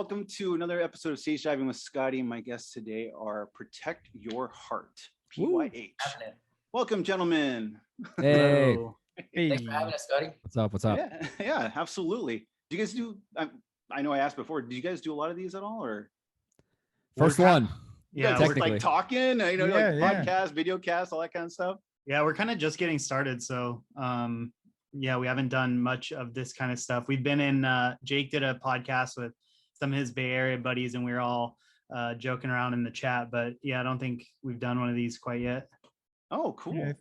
welcome to another episode of Stage Diving with Scotty. My guests today are Protect Your Heart, PYH. Welcome, gentlemen. Hey. Thanks for having us, Scotty. What's up? Yeah, absolutely. Do you guys do? I know I asked before. Do you guys do a lot of these at all, or first one? Yeah, we're like talking. Like podcast, video cast, all that kind of stuff. Yeah, we're kind of just getting started. So, yeah, we haven't done much of this kind of stuff. We've been in. Jake did a podcast with some of his Bay Area buddies, and we were all joking around in the chat. But yeah, I don't think we've done one of these quite yet. Oh, cool. Yeah,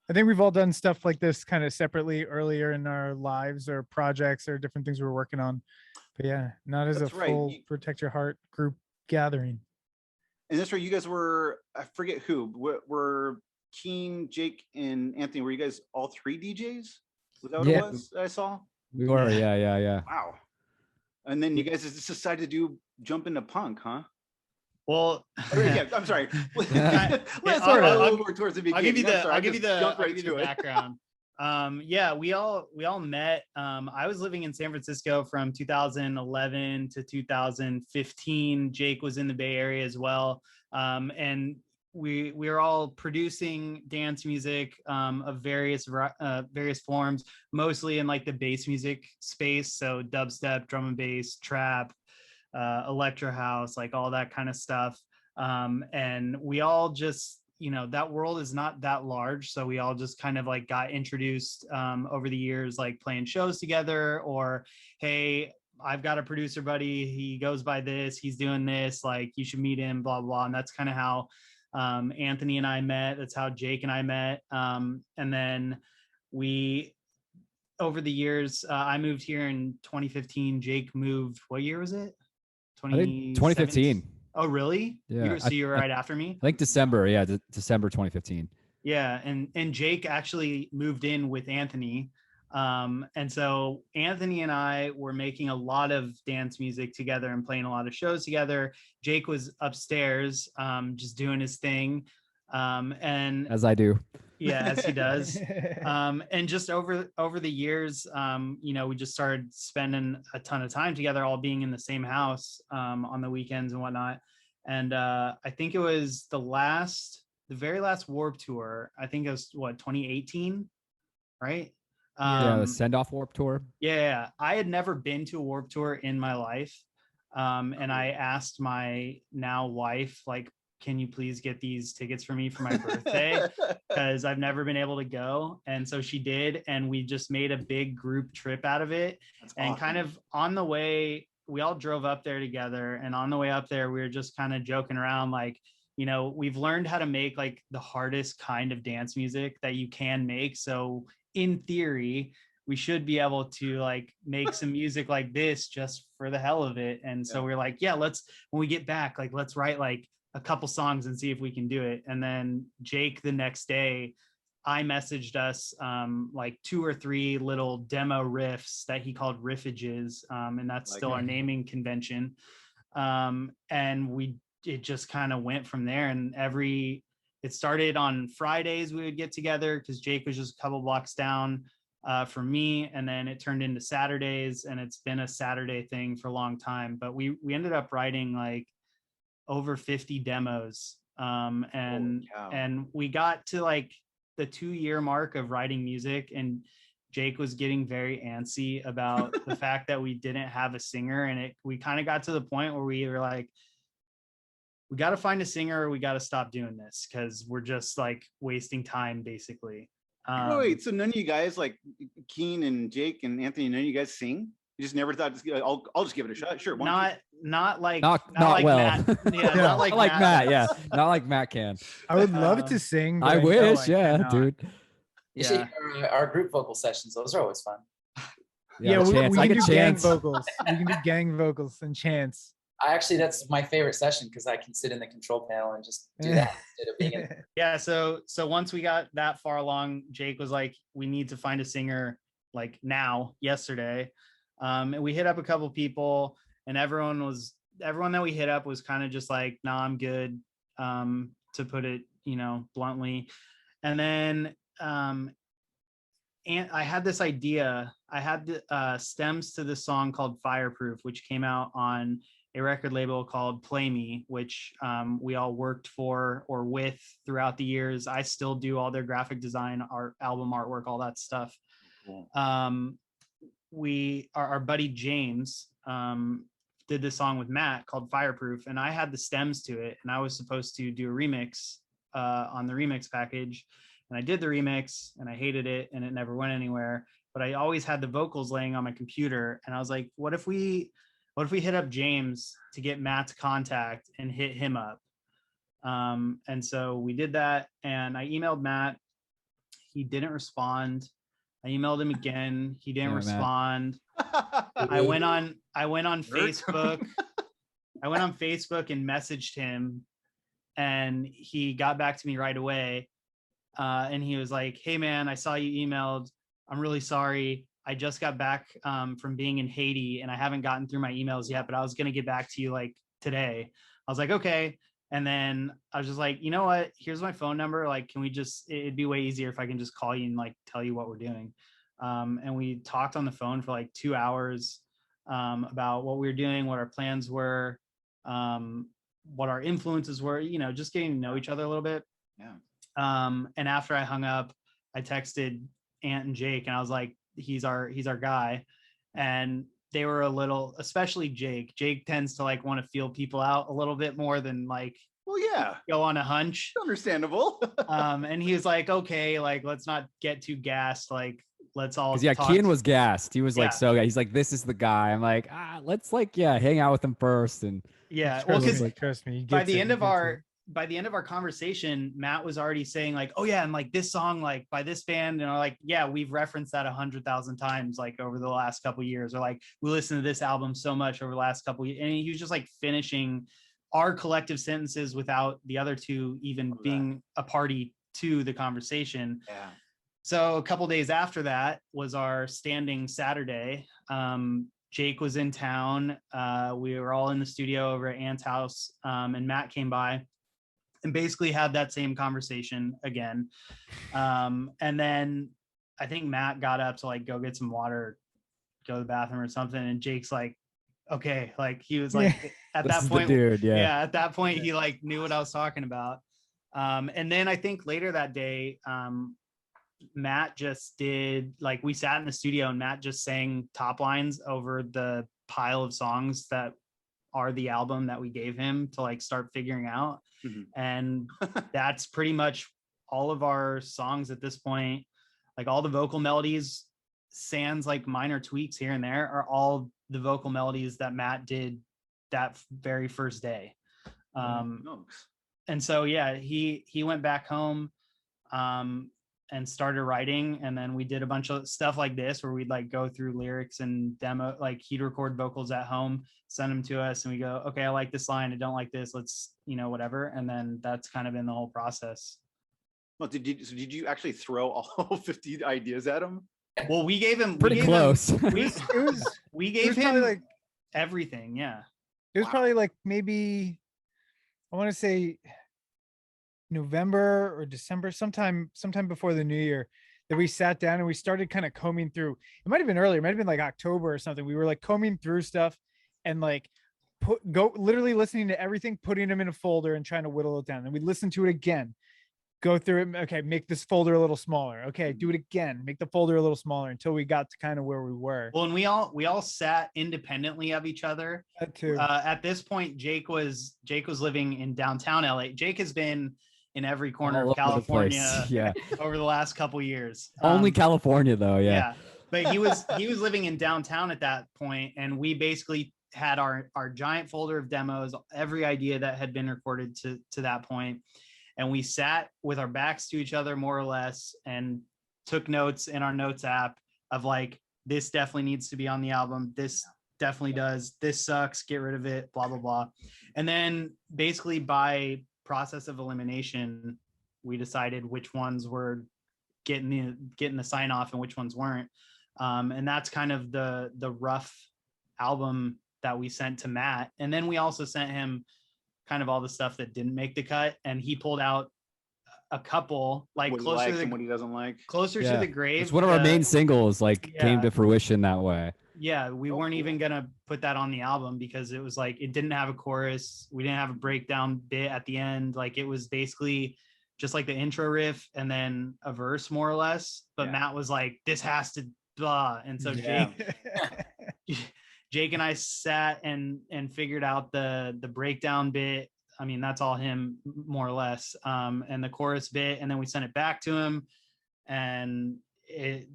I think we've all done stuff like this kind of separately earlier in our lives or projects or different things we're working on. But yeah, not as a full Protect Your Heart group gathering. And that's right. You guys were, I forget who, were Keen, Jake, and Anthony. Were you guys all three DJs? Was that what it was that I saw? We were, yeah. Wow. And then you guys just decided to jump into punk, huh? Well, yeah, I'm sorry. I'll go towards the beginning. I'll give you the background. Yeah, we all met. I was living in San Francisco from 2011 to 2015. Jake was in the Bay Area as well. And we were all producing dance music of various forms, mostly in like the bass music space. So dubstep, drum and bass, trap, electro house, like all that kind of stuff. And we all just, that world is not that large. So we all just kind of like got introduced over the years, like playing shows together, or, hey, I've got a producer buddy, he goes by this, he's doing this, like you should meet him, blah, blah. And that's kind of how Anthony and I met. That's how Jake and I met. And then we, over the years, I moved here in 2015. Jake moved, what year was it? 2015. Oh, really? Yeah. You were right after me? I think December. Yeah, December 2015. Yeah, and Jake actually moved in with Anthony. And so Anthony and I were making a lot of dance music together and playing a lot of shows together. Jake was upstairs, just doing his thing. And as I do. Yeah, as he does. And just over the years, we just started spending a ton of time together, all being in the same house on the weekends and whatnot. And I think it was the very last Warp Tour. I think it was 2018, right? The send-off Warp Tour. Yeah, I had never been to a Warp Tour in my life. And I asked my now wife, like, can you please get these tickets for me for my birthday? Because I've never been able to go. And so she did. And we just made a big group trip out of it. That's awesome. Kind of on the way, we all drove up there together. And on the way up there, we were just kind of joking around, like, we've learned how to make like the hardest kind of dance music that you can make. So in theory, we should be able to like make some music like this just for the hell of it. And so we're like, yeah, when we get back, like, let's write like a couple songs and see if we can do it. And then Jake, the next day, I messaged us like 2 or 3 little demo riffs that he called riffages. And that's still our naming convention. And it just kind of went from there. And it started on Fridays, we would get together because Jake was just a couple blocks down from me. And then it turned into Saturdays, and it's been a Saturday thing for a long time. But we ended up writing like over 50 demos. And we got to like the 2-year mark of writing music, and Jake was getting very antsy about the fact that we didn't have a singer. And we kind of got to the point where we were like, we got to find a singer, or we got to stop doing this because we're just like wasting time basically. Wait, so none of you guys, like Keen and Jake and Anthony, none of you guys sing? You just never thought, I'll just give it a shot. Sure. Not like well. Matt. Yeah, not like Matt. Yeah, not like Matt can. I would love to sing. I wish, dude. Yeah, our group vocal sessions, those are always fun. Yeah, we can do gang vocals. We can do gang vocals and chants. That's my favorite session because I can sit in the control panel and just do that instead of being in. Yeah, so once we got that far along, Jake was like, we need to find a singer like yesterday. And we hit up a couple people, and everyone that we hit up was kind of just like, nah, I'm good, to put it, bluntly. And then and I had this idea. I had the stems to this song called Fireproof, which came out on a record label called Play Me, which we all worked for or with throughout the years. I still do all their graphic design, art, album artwork, all that stuff. Cool. Our buddy James did this song with Matt called Fireproof, and I had the stems to it, and I was supposed to do a remix on the remix package, and I did the remix, and I hated it, and it never went anywhere. But I always had the vocals laying on my computer, and I was like, what if we hit up James to get Matt's contact and hit him up? And so we did that, and I emailed Matt. He didn't respond. I emailed him again. He didn't respond. I went on Facebook. I went on Facebook and messaged him, and he got back to me right away. And he was like, "Hey man, I saw you emailed. I'm really sorry. I just got back from being in Haiti, and I haven't gotten through my emails yet, but I was gonna get back to you like today." I was like, "Okay." And then I was just like, you know what? Here's my phone number. Like, can we just, it'd be way easier if I can just call you and like tell you what we're doing. And we talked on the phone for like 2 hours about what we were doing, what our plans were, what our influences were, you know, just getting to know each other a little bit. Yeah. And after I hung up, I texted Ant and Jake, and I was like, he's our guy. And they were a little, especially Jake. Jake tends to like want to feel people out a little bit more than like, well, yeah, go on a hunch. Understandable. And he was like, okay, like, let's not get too gassed. Like, let's all. Yeah, Kian was gassed. He was like, so he's like, this is the guy. I'm like, let's like, hang out with him first. And yeah, well, because trust me, by the end of our conversation, Matt was already saying like, oh yeah, and like this song, like by this band, and I'm like, yeah, we've referenced that 100,000 times, like over the last couple of years, or like we listened to this album so much over the last couple of years. And he was just like finishing our collective sentences without the other two even being a party to the conversation. Yeah. So a couple days after that was our standing Saturday. Jake was in town. We were all in the studio over at Ant's house, and Matt came by and basically had that same conversation again. And then I think Matt got up to like go get some water, go to the bathroom or something. And Jake's like, okay, like he was like, at that point, dude, at that point, he like knew what I was talking about. And then I think later that day, Matt just did, like, we sat in the studio and Matt just sang top lines over the pile of songs that are the album that we gave him to like start figuring out. Mm-hmm. And that's pretty much all of our songs at this point. Like all the vocal melodies, sans like minor tweaks here and there, are all the vocal melodies that Matt did that very first day. And so yeah, he went back home and started writing, and then we did a bunch of stuff like this where we'd like go through lyrics and demo, like he'd record vocals at home, send them to us, and we go, okay, I like this line, I don't like this, let's, you know, whatever. And then that's kind of been the whole process. Well, did you actually throw all 50 ideas at him? Well, we gave him pretty close. We gave him like everything. Yeah, it was probably like, maybe I want to say November or December, sometime before the new year, that we sat down and we started kind of combing through. It might have been earlier, it might have been like October or something. We were like combing through stuff and like literally listening to everything, putting them in a folder and trying to whittle it down. And we listened to it again, go through it. Okay, make this folder a little smaller. Okay, do it again, make the folder a little smaller, until we got to kind of where we were. Well, and we all sat independently of each other. That too. At this point, Jake was living in downtown LA. Jake has been in every corner of California over the last couple years. Only California though. Yeah. But he was living in downtown at that point, and we basically had our giant folder of demos, every idea that had been recorded to that point. And we sat with our backs to each other, more or less, and took notes in our notes app of like, this definitely needs to be on the album. This definitely does. This sucks. Get rid of it. Blah, blah, blah. And then basically by process of elimination, we decided which ones were getting the sign off and which ones weren't. And that's kind of the rough album that we sent to Matt. And then we also sent him kind of all the stuff that didn't make the cut, and he pulled out a couple, like what closer he likes and what he doesn't like. Closer to the Grave. It's one of our main singles, like came to fruition that way. Yeah, we Oh, weren't cool. even gonna put that on the album because it was like it didn't have a chorus. We didn't have a breakdown bit at the end. Like it was basically just like the intro riff and then a verse more or less. But Yeah. Matt was like, this has to blah. And so Yeah. Jake and I sat and figured out the breakdown bit. I mean, that's all him more or less. And the chorus bit, and then we sent it back to him. And it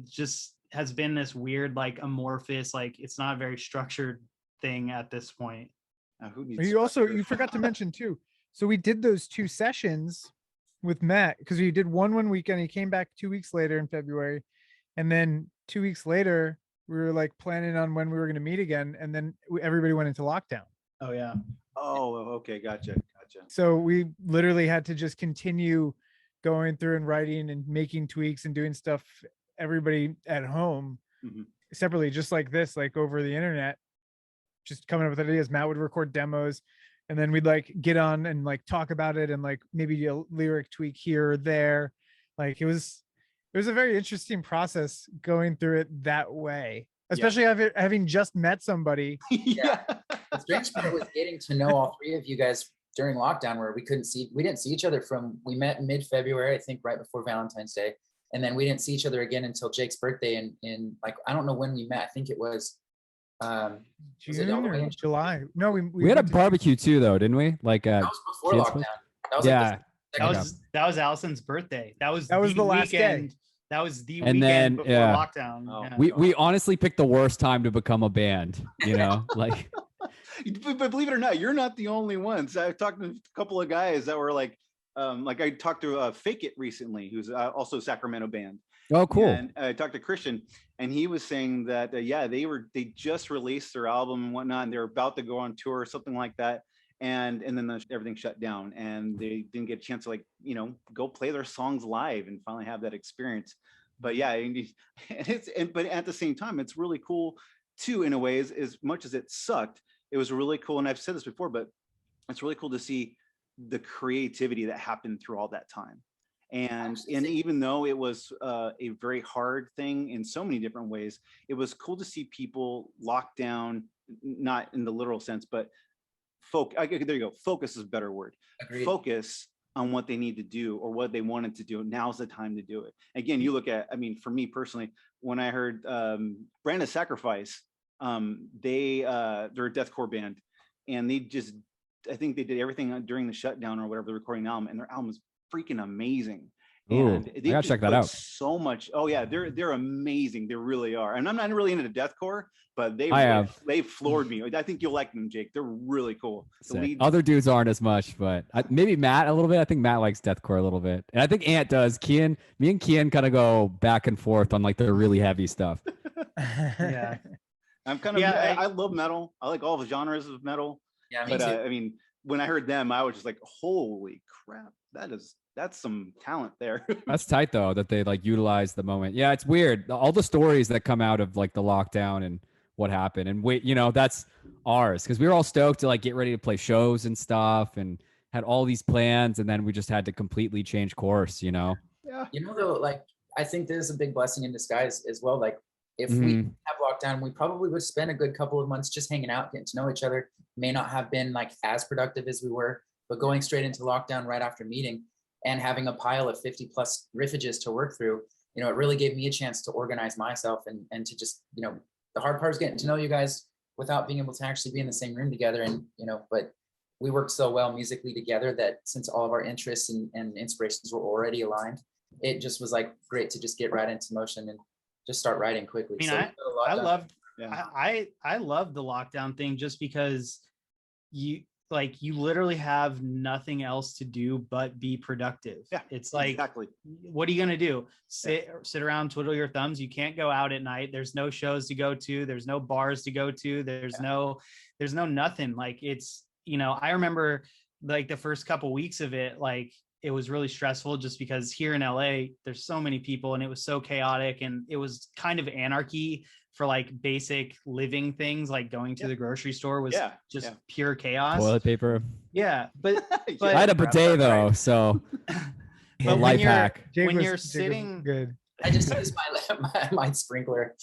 just has been this weird, like amorphous, like it's not a very structured thing at this point. Who needs You structure? forgot to mention too. So we did those 2 sessions with Matt because we did one weekend. He came back 2 weeks later in February, and then 2 weeks later we were like planning on when we were going to meet again, and then everybody went into lockdown. Oh yeah. Oh, okay, gotcha. So we literally had to just continue going through and writing and making tweaks and doing stuff, everybody at home Mhm. separately, just like this, like over the internet, just coming up with ideas. Matt would record demos, and then we'd like get on and like talk about it and like maybe a lyric tweak here or there. Like it was a very interesting process going through it that way, especially having just met somebody. Yeah. The strange part was getting to know all 3 of you guys during lockdown, where we didn't see each other we met mid-February, I think right before Valentine's Day. And then we didn't see each other again until Jake's birthday in like, I don't know when we met. I think it was June or July. No, We had a barbecue too, though, didn't we? Like that was before kids' lockdown. That was yeah. like That was Allison's birthday. That was the last weekend. day. That was the And weekend then, before yeah. lockdown. Oh. Yeah. We honestly picked the worst time to become a band, you know, like But believe it or not, you're not the only ones. I've talked to a couple of guys that were like I talked to Fake It recently, who's also a Sacramento band. oh, cool. And I talked to Christian, and he was saying that they just released their album and whatnot, and they're about to go on tour or something like that, and then everything shut down, and they didn't get a chance to go play their songs live and finally have that experience. But yeah, but at the same time, it's really cool too, in a way, as much as it sucked. It was really cool, and I've said this before, but it's really cool to see the creativity that happened through all that time. And even though it was a very hard thing in so many different ways, it was cool to see people locked down, not in the literal sense, but there you go. Focus is a better word. Agreed. Focus on what they need to do or what they wanted to do. Now's the time to do it. Again, you look at, I mean, for me personally, when I heard Brand of Sacrifice, they're a deathcore band, and I think they did everything during the shutdown or whatever, the recording album, and their album is freaking amazing. Ooh, And I gotta check that out. So much. Oh yeah, they're amazing. They really are. And I'm not really into deathcore, but they floored me. I think you'll like them, Jake. They're really cool. Other dudes aren't as much, but maybe Matt a little bit. I think Matt likes deathcore a little bit, and I think Ant does. Me and Kian kind of go back and forth on like the really heavy stuff. Yeah. I'm kind of. Yeah, I love metal. I like all the genres of metal. Yeah, me but too. I mean, when I heard them, I was just like, "Holy crap! That's some talent there." That's tight though that they like utilize the moment. Yeah, it's weird. All the stories that come out of like the lockdown and what happened, and that's ours because we were all stoked to like get ready to play shows and stuff, and had all these plans, and then we just had to completely change course. Yeah. Though, like I think there's a big blessing in disguise as well. Like if we have lockdown, we probably would spend a good couple of months just hanging out, getting to know each other. May not have been like as productive as we were, but going straight into lockdown right after meeting and having a pile of 50 plus riffages to work through, it really gave me a chance to organize myself and to just, the hard part is getting to know you guys without being able to actually be in the same room together. And, but we worked so well musically together that since all of our interests and inspirations were already aligned, it just was like great to just get right into motion and just start writing quickly. I mean, I love the lockdown thing just because you literally have nothing else to do but be productive. Yeah, it's like, exactly. What are you going to do? Sit around, twiddle your thumbs. You can't go out at night. There's no shows to go to. There's no bars to go to. There's no nothing. Like it's, I remember like the first couple weeks of it, like it was really stressful just because here in LA, there's so many people and it was so chaotic, and it was kind of anarchy for like basic living things, like going to the grocery store was just pure chaos. Toilet paper. Yeah. But I had a bidet though. So but life hack. When you're sitting I just use my sprinkler.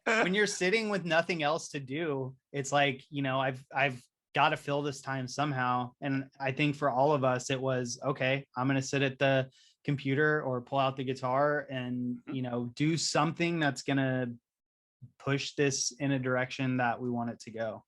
When you're sitting with nothing else to do, it's like, you know, I've got to fill this time somehow. And I think for all of us, it was, okay, I'm going to sit at the computer or pull out the guitar and, you know, do something that's going to push this in a direction that we want it to go.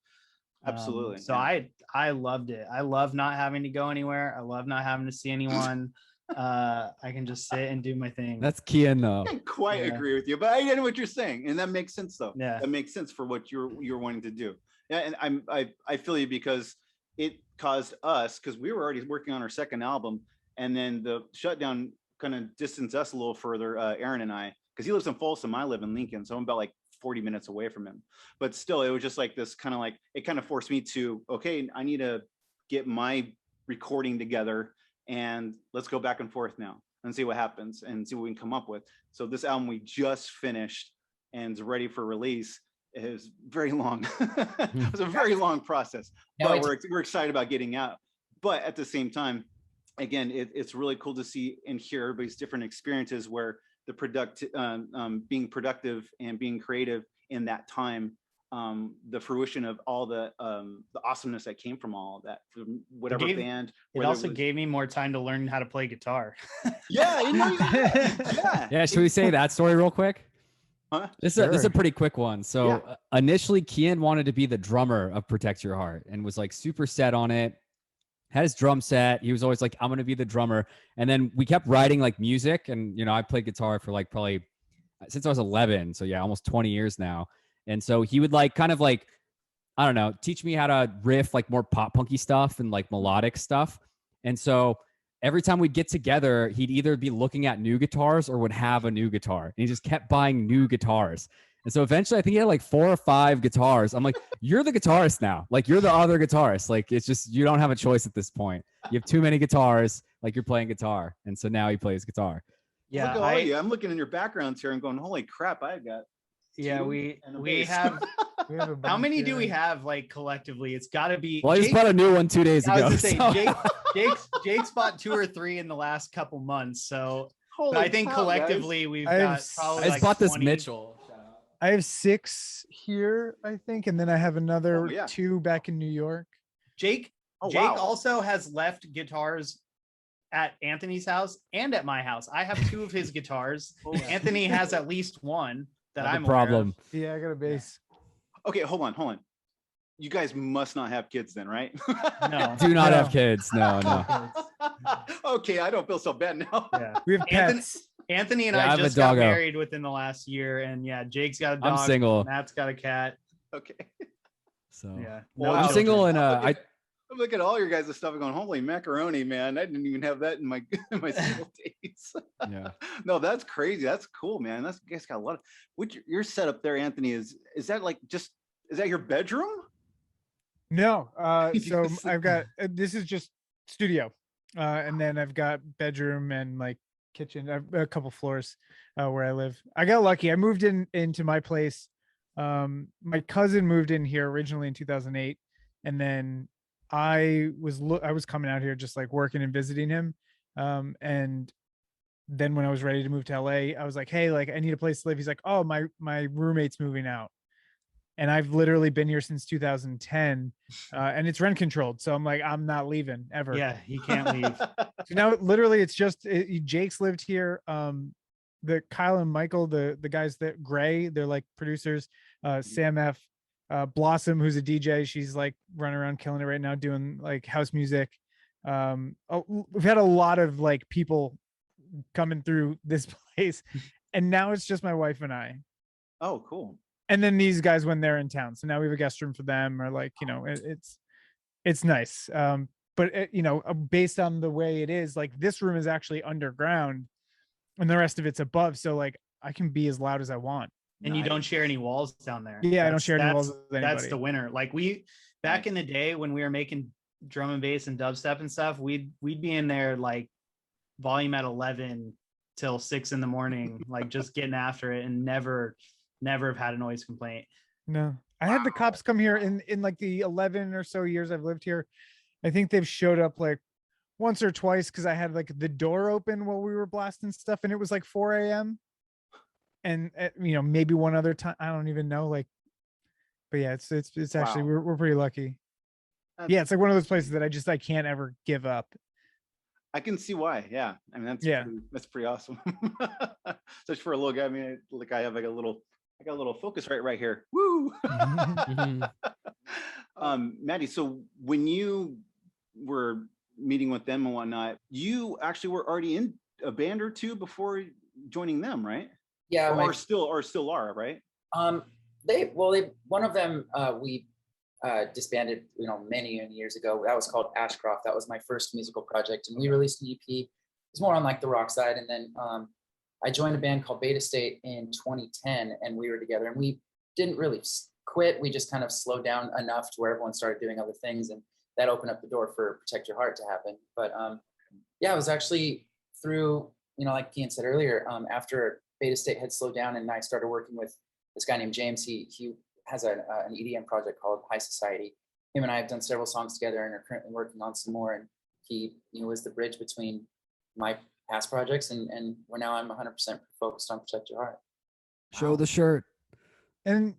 Absolutely. So I loved it. I love not having to go anywhere. I love not having to see anyone. I can just sit and do my thing. That's Kian though. I can't quite agree with you, but I know what you're saying, and that makes sense though. Yeah, that makes sense for what you're wanting to do. Yeah, and I feel you, because it caused us, because we were already working on our second album, and then the shutdown kind of distanced us a little further, Aaron and I, because he lives in Folsom, I live in Lincoln, so I'm about like 40 minutes away from him. But still, it was just like this kind of like, it kind of forced me to, okay, I need to get my recording together, and let's go back and forth now and see what happens and see what we can come up with. So this album we just finished and is ready for release. It was very long. It was a very long process, but we're excited about getting out. But at the same time, again, it's really cool to see and hear everybody's different experiences, where the being productive and being creative in that time, the fruition of all the awesomeness that came from all of that, from whatever band. It also gave me more time to learn how to play guitar. Yeah, you know, yeah. Should we say that story real quick? Huh? This is a pretty quick one. So initially, Kian wanted to be the drummer of Protect Your Heart and was like super set on it. Had his drum set. He was always like, I'm going to be the drummer. And then we kept writing like music. And, you know, I played guitar for like probably since I was 11. So yeah, almost 20 years now. And so he would like kind of like, I don't know, teach me how to riff like more pop punky stuff and like melodic stuff. And so every time we'd get together, he'd either be looking at new guitars or would have a new guitar. And he just kept buying new guitars. And so eventually I think he had like 4 or 5 guitars. I'm like, you're the guitarist now. Like, you're the other guitarist. Like, it's just, you don't have a choice at this point. You have too many guitars. Like, you're playing guitar. And so now he plays guitar. Yeah. Look at all you. I'm looking in your backgrounds here and going, holy crap, I got. Yeah, we have how many do we have, like, collectively? It's got to be. Well, I just bought a new one 2 days ago. I was gonna say, Jake's bought 2 or 3 in the last couple months. So I think collectively we've got probably. I just bought this Mitchell. I have 6 here, I think, and then I have another 2 back in New York. Jake also has left guitars at Anthony's house and at my house. I have 2 of his guitars. Anthony has at least 1 that I'm problem. Yeah, I got a bass. Okay, hold on. You guys must not have kids then, right? No. Do not have kids. No. Okay, I don't feel so bad now. Yeah. We have pets. Anthony and I just got married within the last year, and Jake's got a dog. I'm single. Matt's got a cat. Okay. So well, I'm single, and I'm looking at all your guys' stuff and going, holy macaroni, man! I didn't even have that in my single days. Yeah. No, that's crazy. That's cool, man. That's, you guys got a lot of. Your setup there, Anthony, is that like is that your bedroom? No. So I've got this is just studio, and then I've got bedroom and like kitchen. I've a couple floors where I live. I got lucky. I moved into my place. My cousin moved in here originally in 2008, and then I was coming out here just like working and visiting him. And then when I was ready to move to LA, I was like, hey, like I need a place to live. He's like, oh, my roommate's moving out. And I've literally been here since 2010, and it's rent controlled. So I'm like, I'm not leaving ever. Yeah, he can't leave. So now literally it's just Jake's lived here. The Kyle and Michael, the guys that Gray, they're like producers. Sam F, Blossom, who's a DJ. She's like running around killing it right now, doing like house music. We've had a lot of like people coming through this place, and now it's just my wife and I. Oh, cool. And then these guys when they're in town. So now we have a guest room for them, or like, it's nice. But based on the way it is, like this room is actually underground and the rest of it's above. So like I can be as loud as I want. And you don't share any walls down there. Yeah, I don't share any walls with anybody. That's the winner. Like back in the day when we were making drum and bass and dubstep and stuff, we'd be in there like volume at 11 till 6 a.m, like just getting after it, and never have had a noise complaint. No, I had the cops come here in like the 11 or so years I've lived here. I think they've showed up like once or twice because I had like the door open while we were blasting stuff, and it was like 4 a.m. And you know, maybe one other time, I don't even know. Like, but yeah, it's actually Wow. we're pretty lucky. That's- Yeah, it's like one of those places that I can't ever give up. I can see why. Yeah. I mean, Yeah. that's pretty awesome. Such for a little guy. I mean, like I have like I got a little focus right here. Woo. Matty, so when you were meeting with them and whatnot, you actually were already in a band or two before joining them, right? Yeah. Or still are, right? They one of them we disbanded, you know, many years ago. That was called Ashcroft. That was my first musical project, and we released an EP. It's more on like the rock side, and then I joined a band called Beta State in 2010, and we were together, and we didn't really quit. We just kind of slowed down enough to where everyone started doing other things, and that opened up the door for Protect Your Heart to happen. But yeah, it was actually through, you know, like Kian said earlier, after Beta State had slowed down and I started working with this guy named James. He has an EDM project called High Society. Him and I have done several songs together and are currently working on some more. And he, you know, was the bridge between my past projects and where now I'm 100% focused on Protect Your Heart. Show the shirt. And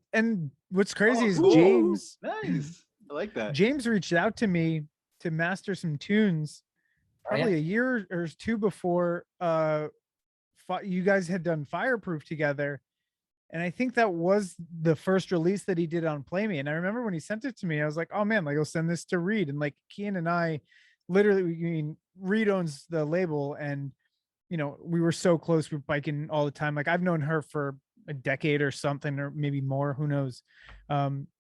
what's crazy is cool. James. Nice. I like that. James reached out to me to master some tunes probably yeah. a year or two before you guys had done Fireproof together. And I think that was the first release that he did on Play Me. And I remember when he sent it to me, I was like, oh man, like I'll send this to Reed. And like Kian and I literally, I mean, Reed owns the label, and you know, we were so close. We were biking all the time. Like I've known her for a decade or something, or maybe more, who knows.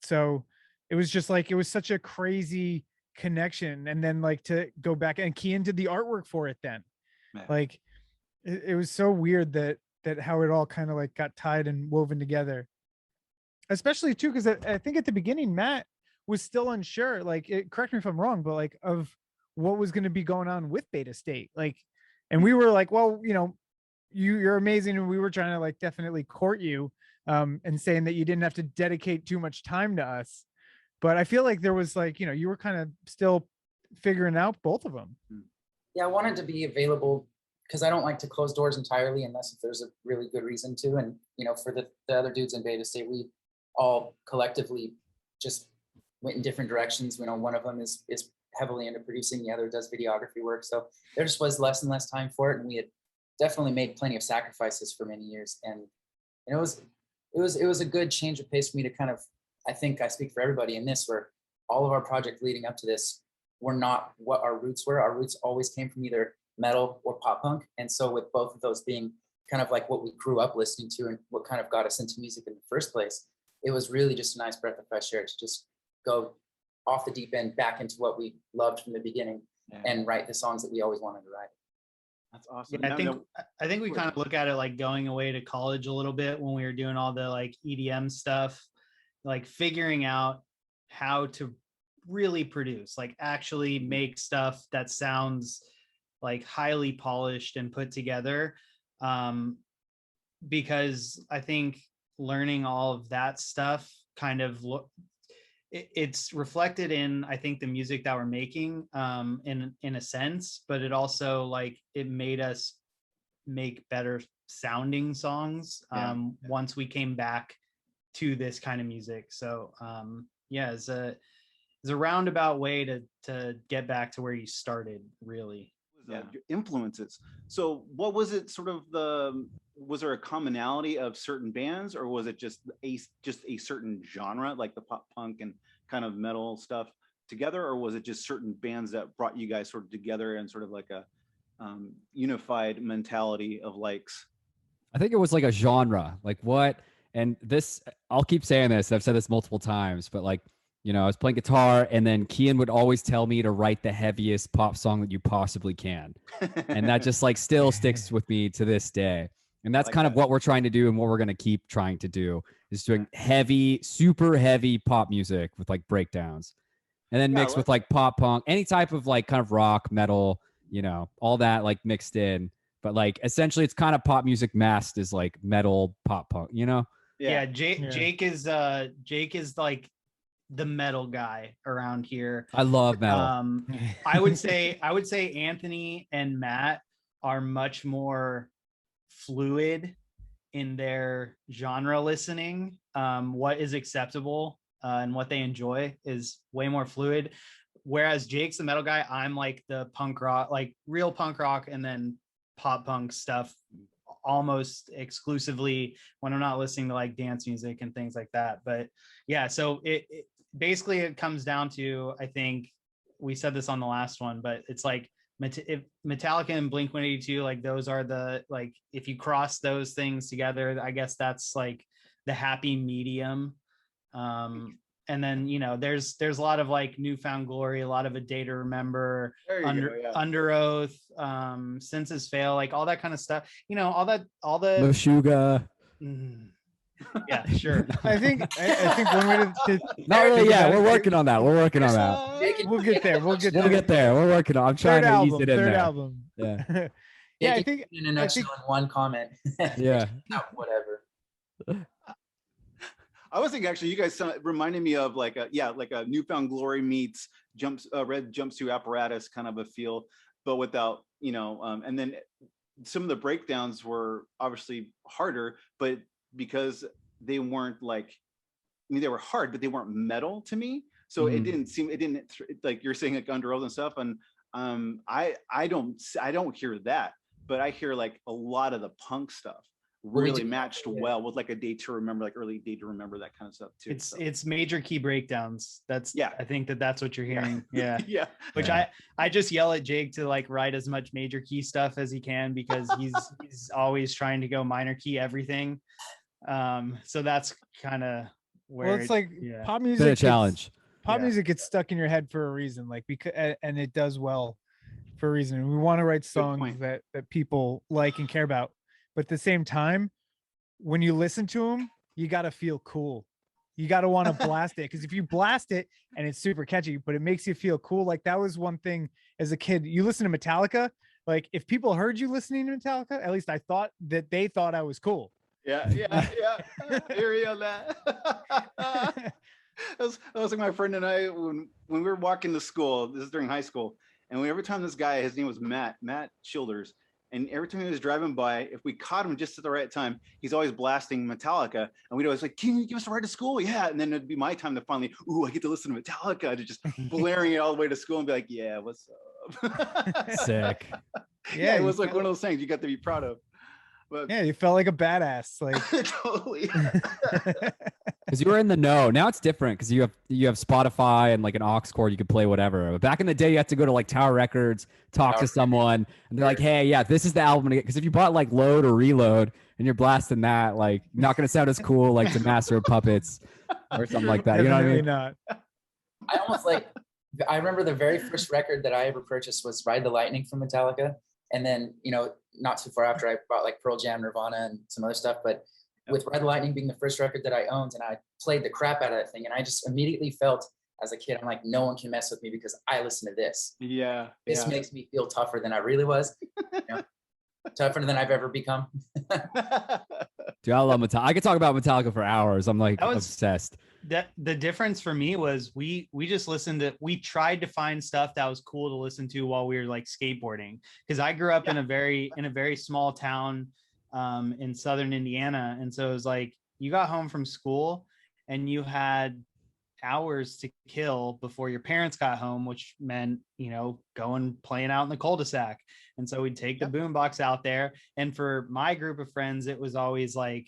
So it was just like, it was such a crazy connection. And then like to go back, and Kian did the artwork for it then. Man. Like it was so weird that how it all kind of like got tied and woven together, especially too, because I think at the beginning Matt was still unsure, like correct me if I'm wrong, but like of what was going to be going on with Beta State, like, and we were like, well, you know, you're amazing, and we were trying to like definitely court you and saying that you didn't have to dedicate too much time to us, but I feel like there was like, you know, you were kind of still figuring out both of them. Yeah, I wanted to be available because I don't like to close doors entirely unless if there's a really good reason to. And, you know, for the other dudes in Beta State, we all collectively just went in different directions. You know, one of them is heavily into producing, the other does videography work. So there just was less and less time for it. And we had definitely made plenty of sacrifices for many years. And you know, it was a good change of pace for me to kind of, I think I speak for everybody in this, where all of our projects leading up to this were not what our roots were. Our roots always came from either metal or pop punk. And so with both of those being kind of like what we grew up listening to and what kind of got us into music in the first place, it was really just a nice breath of fresh air to just go off the deep end back into what we loved from the beginning and write the songs that we always wanted to write. That's awesome. Yeah, I think we kind of look at it like going away to college a little bit when we were doing all the like EDM stuff, like figuring out how to really produce, like actually make stuff that sounds like highly polished and put together. Because I think learning all of that stuff kind of it's reflected in, I think, the music that we're making in a sense, but it also like it made us make better sounding songs once we came back to this kind of music. So yeah, it's a roundabout way to get back to where you started, really. Your influences. So what was it sort of was there a commonality of certain bands, or was it just a certain genre, like the pop punk and kind of metal stuff together, or was it just certain bands that brought you guys sort of together and sort of like a unified mentality of likes? I think it was like a genre, like what, and this, I'll keep saying this, I've said this multiple times, but like, you know, I was playing guitar, and then Kian would always tell me to write the heaviest pop song that you possibly can. And that just like still sticks with me to this day. And that's like kind of what we're trying to do, and what we're going to keep trying to do is doing heavy, super heavy pop music with like breakdowns, and then mixed with like pop punk, any type of like kind of rock, metal, you know, all that like mixed in. But like essentially it's kind of pop music masked as like metal pop punk, you know? Yeah. Jake is like the metal guy around here. I love metal. I would say Anthony and Matt are much more fluid in their genre listening. What is acceptable and what they enjoy is way more fluid. Whereas Jake's the metal guy, I'm like the punk rock, like real punk rock, and then pop punk stuff almost exclusively when I'm not listening to like dance music and things like that. But yeah, so it basically it comes down to, I think we said this on the last one, but it's like if Metallica and Blink-182, like those are the, like if you cross those things together, I guess that's like the happy medium. And then, you know, there's a lot of like Newfound Glory, a lot of A Day to Remember, Under Oath, Senses Fail, like all that kind of stuff, you know, all the Meshuggah. Yeah, sure. I think one way to not really. Yeah, we're working on that. We'll get there. We're working on. I'm trying to ease it in there. Album. Yeah. Yeah, I think in a nutshell, in one comment. Yeah. Whatever. I was thinking actually, you guys reminded me of like a Newfound Glory meets Red Jumpsuit Apparatus kind of a feel, but without, you know, and then some of the breakdowns were obviously harder, but because they weren't like, I mean, they were hard, but they weren't metal to me. So it didn't like you're saying like Under Oath and stuff. And I don't hear that, but I hear like a lot of the punk stuff really matched well with like A Day to Remember, like early Day to Remember, that kind of stuff too. It's major key breakdowns. That's I think that's what you're hearing. Yeah. Yeah. Which I just yell at Jake to like write as much major key stuff as he can, because he's always trying to go minor key everything. So that's kind of where it's like pop music. Been a challenge. Pop music gets stuck in your head for a reason, like because and it does well for a reason. And we want to write songs that people like and care about. But at the same time, when you listen to them, you got to feel cool. You got to want to blast it. Because if you blast it and it's super catchy, but it makes you feel cool. Like that was one thing as a kid. You listen to Metallica. Like if people heard you listening to Metallica, at least I thought that they thought I was cool. Yeah. I hear you on that. That was like my friend and I when we were walking to school. This is during high school. And every time this guy, his name was Matt Childers. And every time he was driving by, if we caught him just at the right time, he's always blasting Metallica. And we'd always like, can you give us a ride to school? Yeah. And then it'd be my time to finally, I get to listen to Metallica, to just blaring it all the way to school and be like, yeah, what's up? Sick. Yeah, it was like one of those things you got to be proud of. But yeah, you felt like a badass. Like totally. Because you were in the know. Now it's different because you have Spotify and like an aux cord, you could play whatever. But back in the day, you had to go to like Tower Records, talk to someone, and they're like, "Hey, yeah, this is the album to get." Because if you bought like Load or Reload and you're blasting that, like, not gonna sound as cool like to Master of Puppets or something like that. You know what I mean? Not. I almost like. I remember the very first record that I ever purchased was Ride the Lightning from Metallica, and then not too far after I bought like Pearl Jam, Nirvana, and some other stuff, but. With Ride the Lightning being the first record that I owned, and I played the crap out of that thing, and I just immediately felt as a kid, I'm like, no one can mess with me because I listen to this. Yeah. This makes me feel tougher than I really was. Tougher than I've ever become. Dude, I love Metallica. I could talk about Metallica for hours. I'm like obsessed. That the difference for me was we just listened to, we tried to find stuff that was cool to listen to while we were like skateboarding. Because I grew up in a very small town in southern Indiana, and so it was like you got home from school and you had hours to kill before your parents got home, which meant going playing out in the cul-de-sac. And so we'd take the boombox out there, and for my group of friends it was always like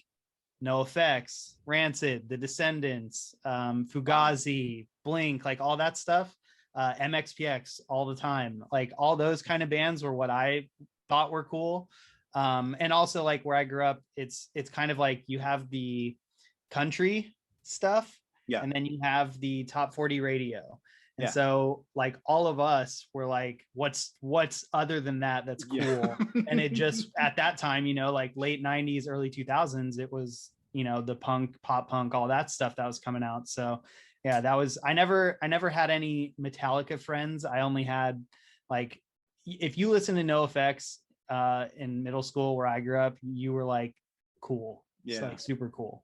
NoFX, Rancid, The Descendants, Fugazi, Blink, like all that stuff, MXPX all the time, like all those kind of bands were what I thought were cool. And also like where I grew up, it's kind of like you have the country stuff, and then you have the top 40 radio. And so like all of us were like, what's other than that that's cool? And it just at that time, like late 90s, early 2000s, it was, the punk, pop punk, all that stuff that was coming out. So yeah, that was, I never had any Metallica friends. I only had like, if you listen to NoFX in middle school where I grew up, you were like cool. It's like super cool.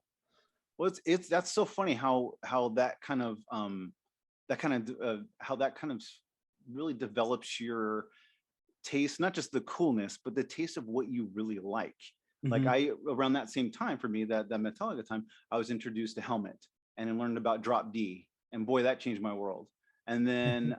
Well, it's that's so funny how that kind of how that kind of really develops your taste, not just the coolness, but the taste of what you really like. Like Mhm. I around that same time for me, that Metallica time, I was introduced to Helmet and then learned about Drop D, and boy, that changed my world. And then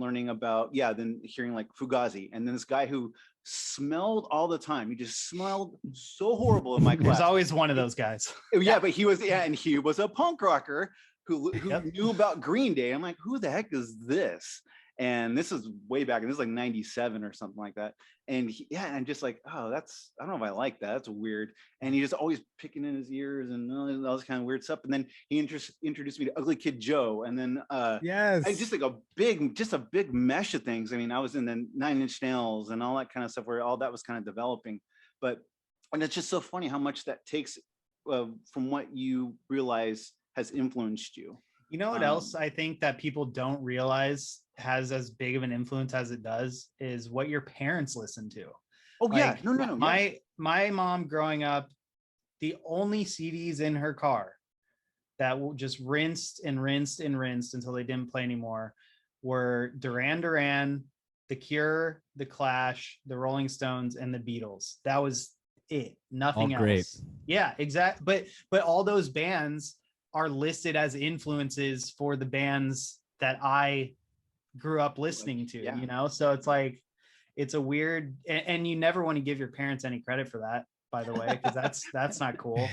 learning about then hearing like Fugazi, and then this guy who smelled all the time. He just smelled so horrible in my There's class. always one of those guys. Yeah, but he was and he was a punk rocker who Yep. knew about Green Day. I'm like, who the heck is this? And this is way back, and this is like 97 or something like that. And and I'm just like, oh, that's, I don't know if I like that. That's weird. And he just always picking in his ears and all this kind of weird stuff. And then he introduced me to Ugly Kid Joe. And then Yes. and just like a big mesh of things. I mean, I was in the 9 Inch Nails and all that kind of stuff where all that was kind of developing. And it's just so funny how much that takes from what you realize has influenced you. You know what else I think that people don't realize has as big of an influence as it does is what your parents listen to. Oh yeah, Like, no. My mom growing up, the only CDs in her car that just rinsed and rinsed and rinsed until they didn't play anymore were Duran Duran, The Cure, The Clash, The Rolling Stones, and The Beatles. That was it. Nothing All great. else. Yeah, exactly. But all those bands are listed as influences for the bands that I grew up listening to, Yeah. you know? So it's like, it's a weird, and you never want to give your parents any credit for that, by the way, because that's not cool.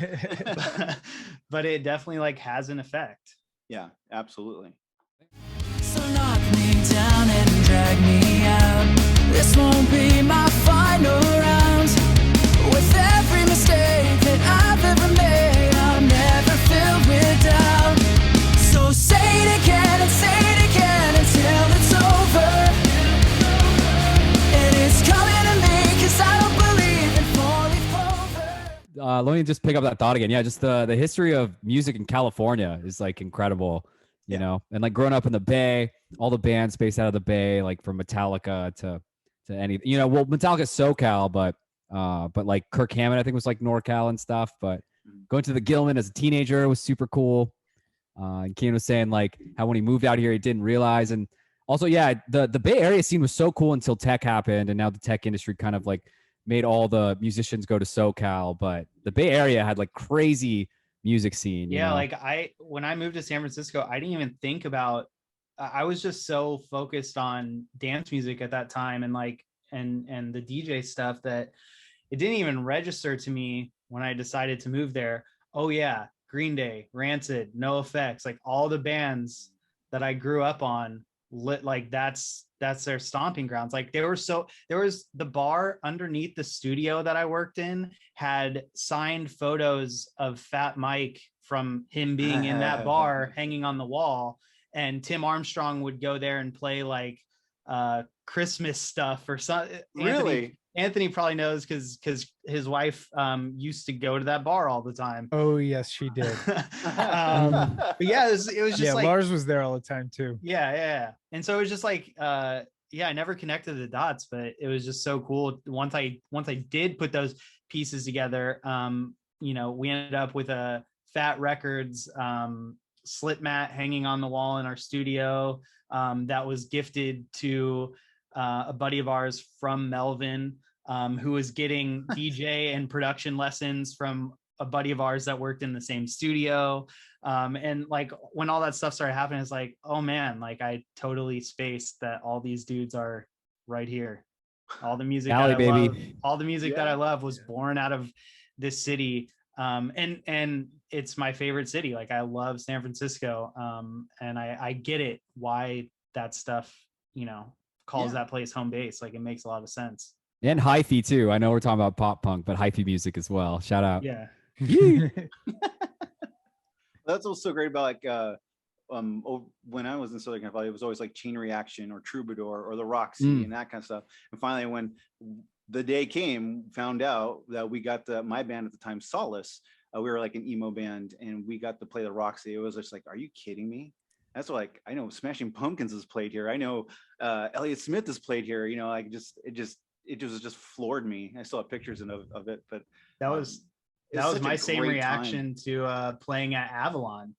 But it definitely like has an effect. Yeah, absolutely. So knock me down and drag me out. This won't be my final round. With every mistake that I've ever made, I'm never filled with doubt. So say it again and say it again until it's over. And it's coming to me 'cause I don't believe in falling over. Let me just pick up that thought again. Yeah, just the history of music in California is like incredible, you know, and like growing up in the Bay, all the bands based out of the Bay, like from Metallica to any, you know, well, Metallica's SoCal, but like Kirk Hammett, I think was like NorCal and stuff. But going to the Gilman as a teenager was super cool. And Kean was saying like how when he moved out here, he didn't realize. And also, yeah, the Bay Area scene was so cool until tech happened. And now the tech industry kind of like made all the musicians go to SoCal. But the Bay Area had like crazy music scene. Yeah, you know? like when I moved to San Francisco, I didn't even think about, I was just so focused on dance music at that time and like and the DJ stuff that it didn't even register to me when I decided to move there. Oh yeah, Green Day, Rancid, No Effects, like all the bands that I grew up on, like that's their stomping grounds. Like there was the bar underneath the studio that I worked in had signed photos of Fat Mike from him being in that bar hanging on the wall, and Tim Armstrong would go there and play like Christmas stuff or something. Really? Anthony probably knows because his wife used to go to that bar all the time. Oh yes, she did. But yeah, it was just Yeah, like Lars was there all the time too. yeah. And so it was just like I never connected the dots, but it was just so cool. Once I did put those pieces together, you know, we ended up with a Fat Records slit mat hanging on the wall in our studio that was gifted to a buddy of ours from Melvin, who was getting DJ and production lessons from a buddy of ours that worked in the same studio. And like when all that stuff started happening, it's like, oh man, like I totally spaced that all these dudes are right here. All the music Cali, that I baby. love, all the music that I love was born out of this city. And it's my favorite city. Like I love San Francisco. And I get it why that stuff, you know, calls that place home base. Like it makes a lot of sense. And hyphy too. I know we're talking about pop punk, but hyphy music as well. Shout out. Yeah. That's what's so great about like when I was in Southern California, it was always like Chain Reaction or Troubadour or the Roxy and that kind of stuff. And finally, when the day came, found out that we got my band at the time, Solace. We were like an emo band, and we got to play the Roxy. It was just like, are you kidding me? That's like, I know Smashing Pumpkins has played here. I know Elliott Smith has played here. You know, like it just floored me. I still have pictures of it, but That was it's That was such a my same great reaction to playing at Avalon.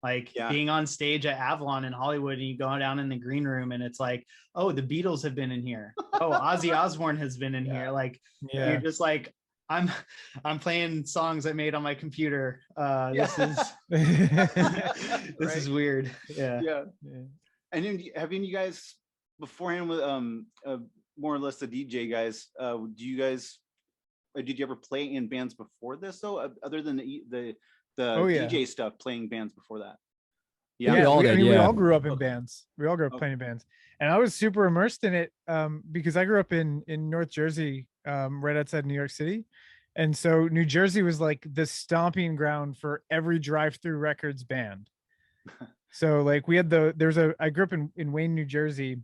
Like being on stage at Avalon in Hollywood, and you go down in the green room and it's like, oh, the Beatles have been in here. Oh, Ozzy Osbourne has been in here. Like you're just like, I'm playing songs I made on my computer. This is this is weird. Yeah. And then have any of you guys beforehand with more or less the DJ guys, did you ever play in bands before this though, other than the DJ stuff, playing bands before that? We all did, we all grew up in bands. We all grew up playing in bands, and I was super immersed in it because I grew up in North Jersey, right outside New York City, and so New Jersey was like the stomping ground for every drive-through records band. So like we had I grew up in Wayne, New Jersey,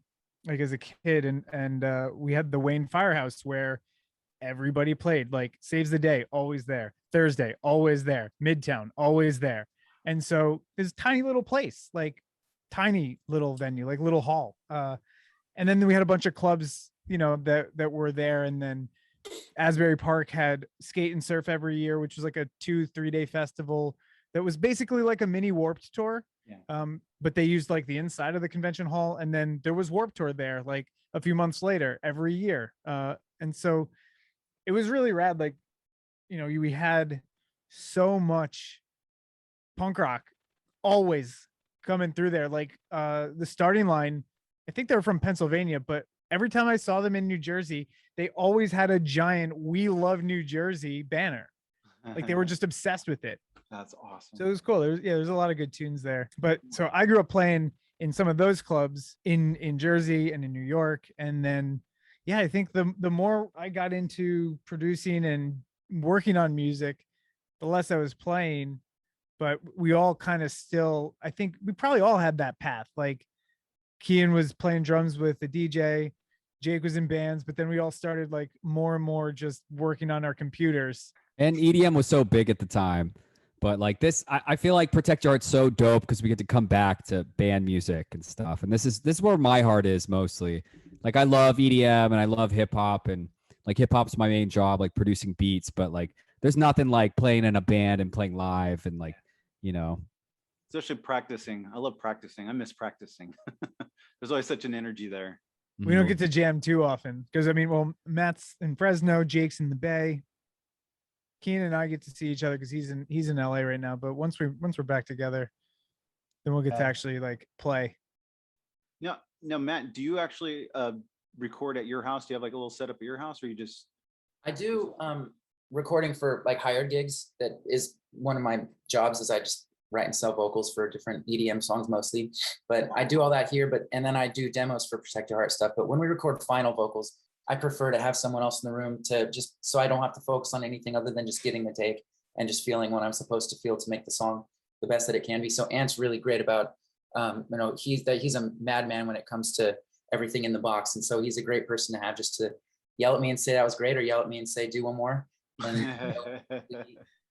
like as a kid, and we had the Wayne Firehouse where everybody played, like Saves the Day, always there. Thursday, always there. Midtown, always there. And so this tiny little place, like tiny little venue, like little hall. And then we had a bunch of clubs, you know, that were there. And then Asbury Park had Skate and Surf every year, which was like a 2-3 day festival that was basically like a mini Warped Tour. But they used like the inside of the convention hall. And then there was Warped Tour there like a few months later every year. And so it was really rad. Like, you know, we had so much punk rock always coming through there. Like the starting line, I think they were from Pennsylvania, but every time I saw them in New Jersey, they always had a giant "We Love New Jersey" banner. Like they were just obsessed with it. That's awesome. So it was cool. There's a lot of good tunes there. But so I grew up playing in some of those clubs in Jersey and in New York. And then I think the more I got into producing and working on music, the less I was playing. But we all kind of still, I think we probably all had that path. Like Kian was playing drums with the DJ, Jake was in bands, but then we all started like more and more just working on our computers. And EDM was so big at the time. But like this, I feel like Protect Your Heart's so dope because we get to come back to band music and stuff. And this is where my heart is mostly. Like I love EDM and I love hip hop, and like hip hop's my main job, like producing beats. But like there's nothing like playing in a band and playing live and like, you know. Especially practicing. I love practicing. I miss practicing. There's always such an energy there. We don't get to jam too often because I mean, well, Matt's in Fresno, Jake's in the Bay. Keenan and I get to see each other because he's in LA right now. But once we're back together, then we'll get to actually like play. No, Matt, do you actually record at your house? Do you have like a little setup at your house, or you just? I do recording for like hired gigs. That is one of my jobs. Is I just write and sell vocals for different EDM songs mostly. But I do all that here. And then I do demos for Protect Your Heart stuff. But when we record final vocals, I prefer to have someone else in the room to just so I don't have to focus on anything other than just getting the take and just feeling what I'm supposed to feel to make the song the best that it can be. So Ant's really great about, you know, he's a madman when it comes to everything in the box. And so he's a great person to have just to yell at me and say that was great, or yell at me and say, do one more. And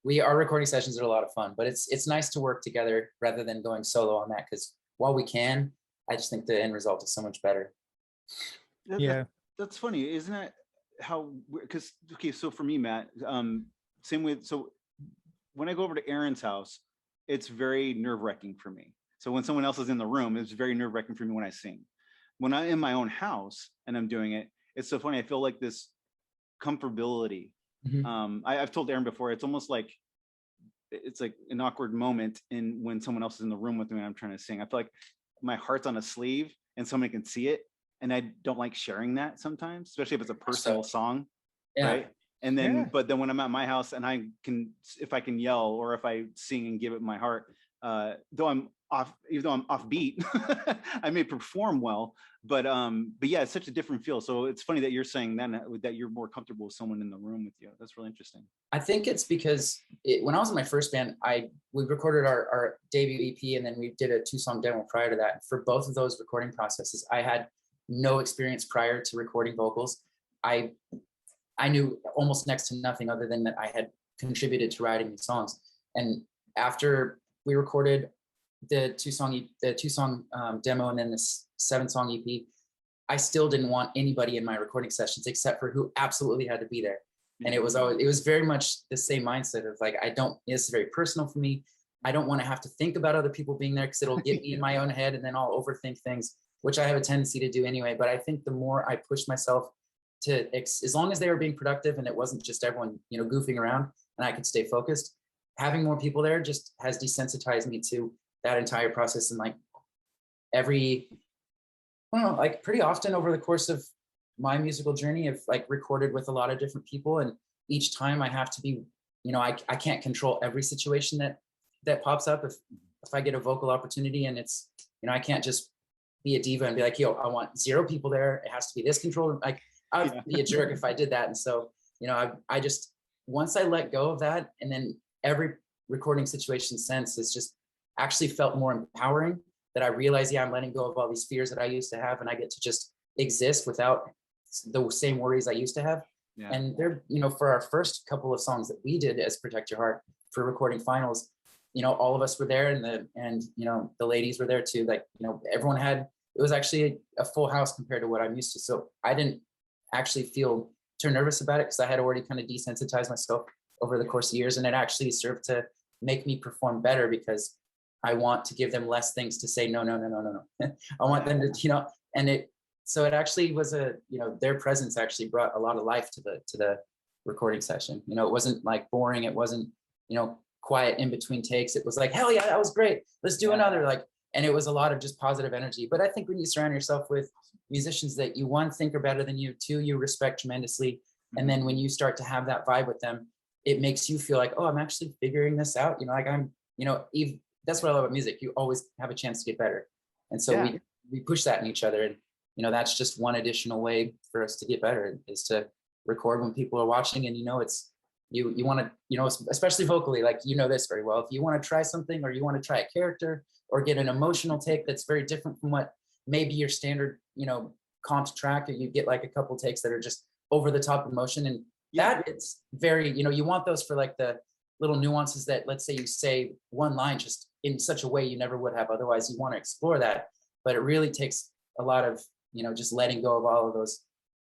you know, our recording sessions are a lot of fun, but it's nice to work together rather than going solo on that. Cause while we can, I just think the end result is so much better. Yeah. That's funny, isn't it? How, because okay, so for me, Matt, same with, so when I go over to Aaron's house, it's very nerve-wracking for me. So when someone else is in the room, it's very nerve-wracking for me when I sing. When I'm in my own house and I'm doing it, it's so funny. I feel like this comfortability. I've told Aaron before, it's almost like it's like an awkward moment when someone else is in the room with me and I'm trying to sing. I feel like my heart's on a sleeve and somebody can see it. And I don't like sharing that sometimes, especially if it's a personal song, right? And then, but then when I'm at my house and I can, if I can yell or if I sing and give it my heart, though I'm off, even though I'm offbeat, I may perform well, but yeah, it's such a different feel. So it's funny that you're saying that you're more comfortable with someone in the room with you. That's really interesting. I think it's because when I was in my first band, we recorded our debut EP and then we did a 2-song demo prior to that. For both of those recording processes, I had no experience prior to recording vocals. I knew almost next to nothing other than that I had contributed to writing these songs. And after we recorded the 2-song demo and then this 7-song EP, I still didn't want anybody in my recording sessions except for who absolutely had to be there. And it was very much the same mindset of like, it's very personal for me. I don't want to have to think about other people being there because it'll get me in my own head and then I'll overthink things, which I have a tendency to do anyway. But I think the more I pushed myself to, as long as they were being productive and it wasn't just everyone, goofing around and I could stay focused, having more people there just has desensitized me to that entire process. And like pretty often over the course of my musical journey, I've like recorded with a lot of different people. And each time I have to be, I can't control every situation that pops up. If I get a vocal opportunity and it's, I can't just be a diva and be like, yo, I want 0 people there. It has to be this control. Like I would be a jerk if I did that. And so, I just, once I let go of that, and then every recording situation since has just actually felt more empowering, that I realize, I'm letting go of all these fears that I used to have, and I get to just exist without the same worries I used to have. Yeah. And there, for our first couple of songs that we did as Protect Your Heart for recording finals, all of us were there, and the ladies were there too. Like, everyone it was actually a full house compared to what I'm used to. So I didn't actually feel too nervous about it because I had already kind of desensitized myself over the course of years, and it actually served to make me perform better because I want to give them less things to say, no. I want them to, so it actually was their presence actually brought a lot of life to the recording session. It wasn't like boring. It wasn't, quiet in between takes. It was like, hell yeah, that was great. Let's do another. And it was a lot of just positive energy. But I think when you surround yourself with musicians that you, 1, think are better than you, 2, you respect tremendously. And then when you start to have that vibe with them, it makes you feel like, oh, I'm actually figuring this out. That's what I love about music. You always have a chance to get better. And so we push that in each other. And, that's just one additional way for us to get better, is to record when people are watching. And, it's, you want to, especially vocally, like, this very well. If you want to try something, or you want to try a character or get an emotional take that's very different from what maybe your standard, comped track, or you get like a couple takes that are just over the top emotion. And that it's very, you want those for like the little nuances that, let's say you say one line just in such a way you never would have otherwise. You want to explore that, but it really takes a lot of, just letting go of all of those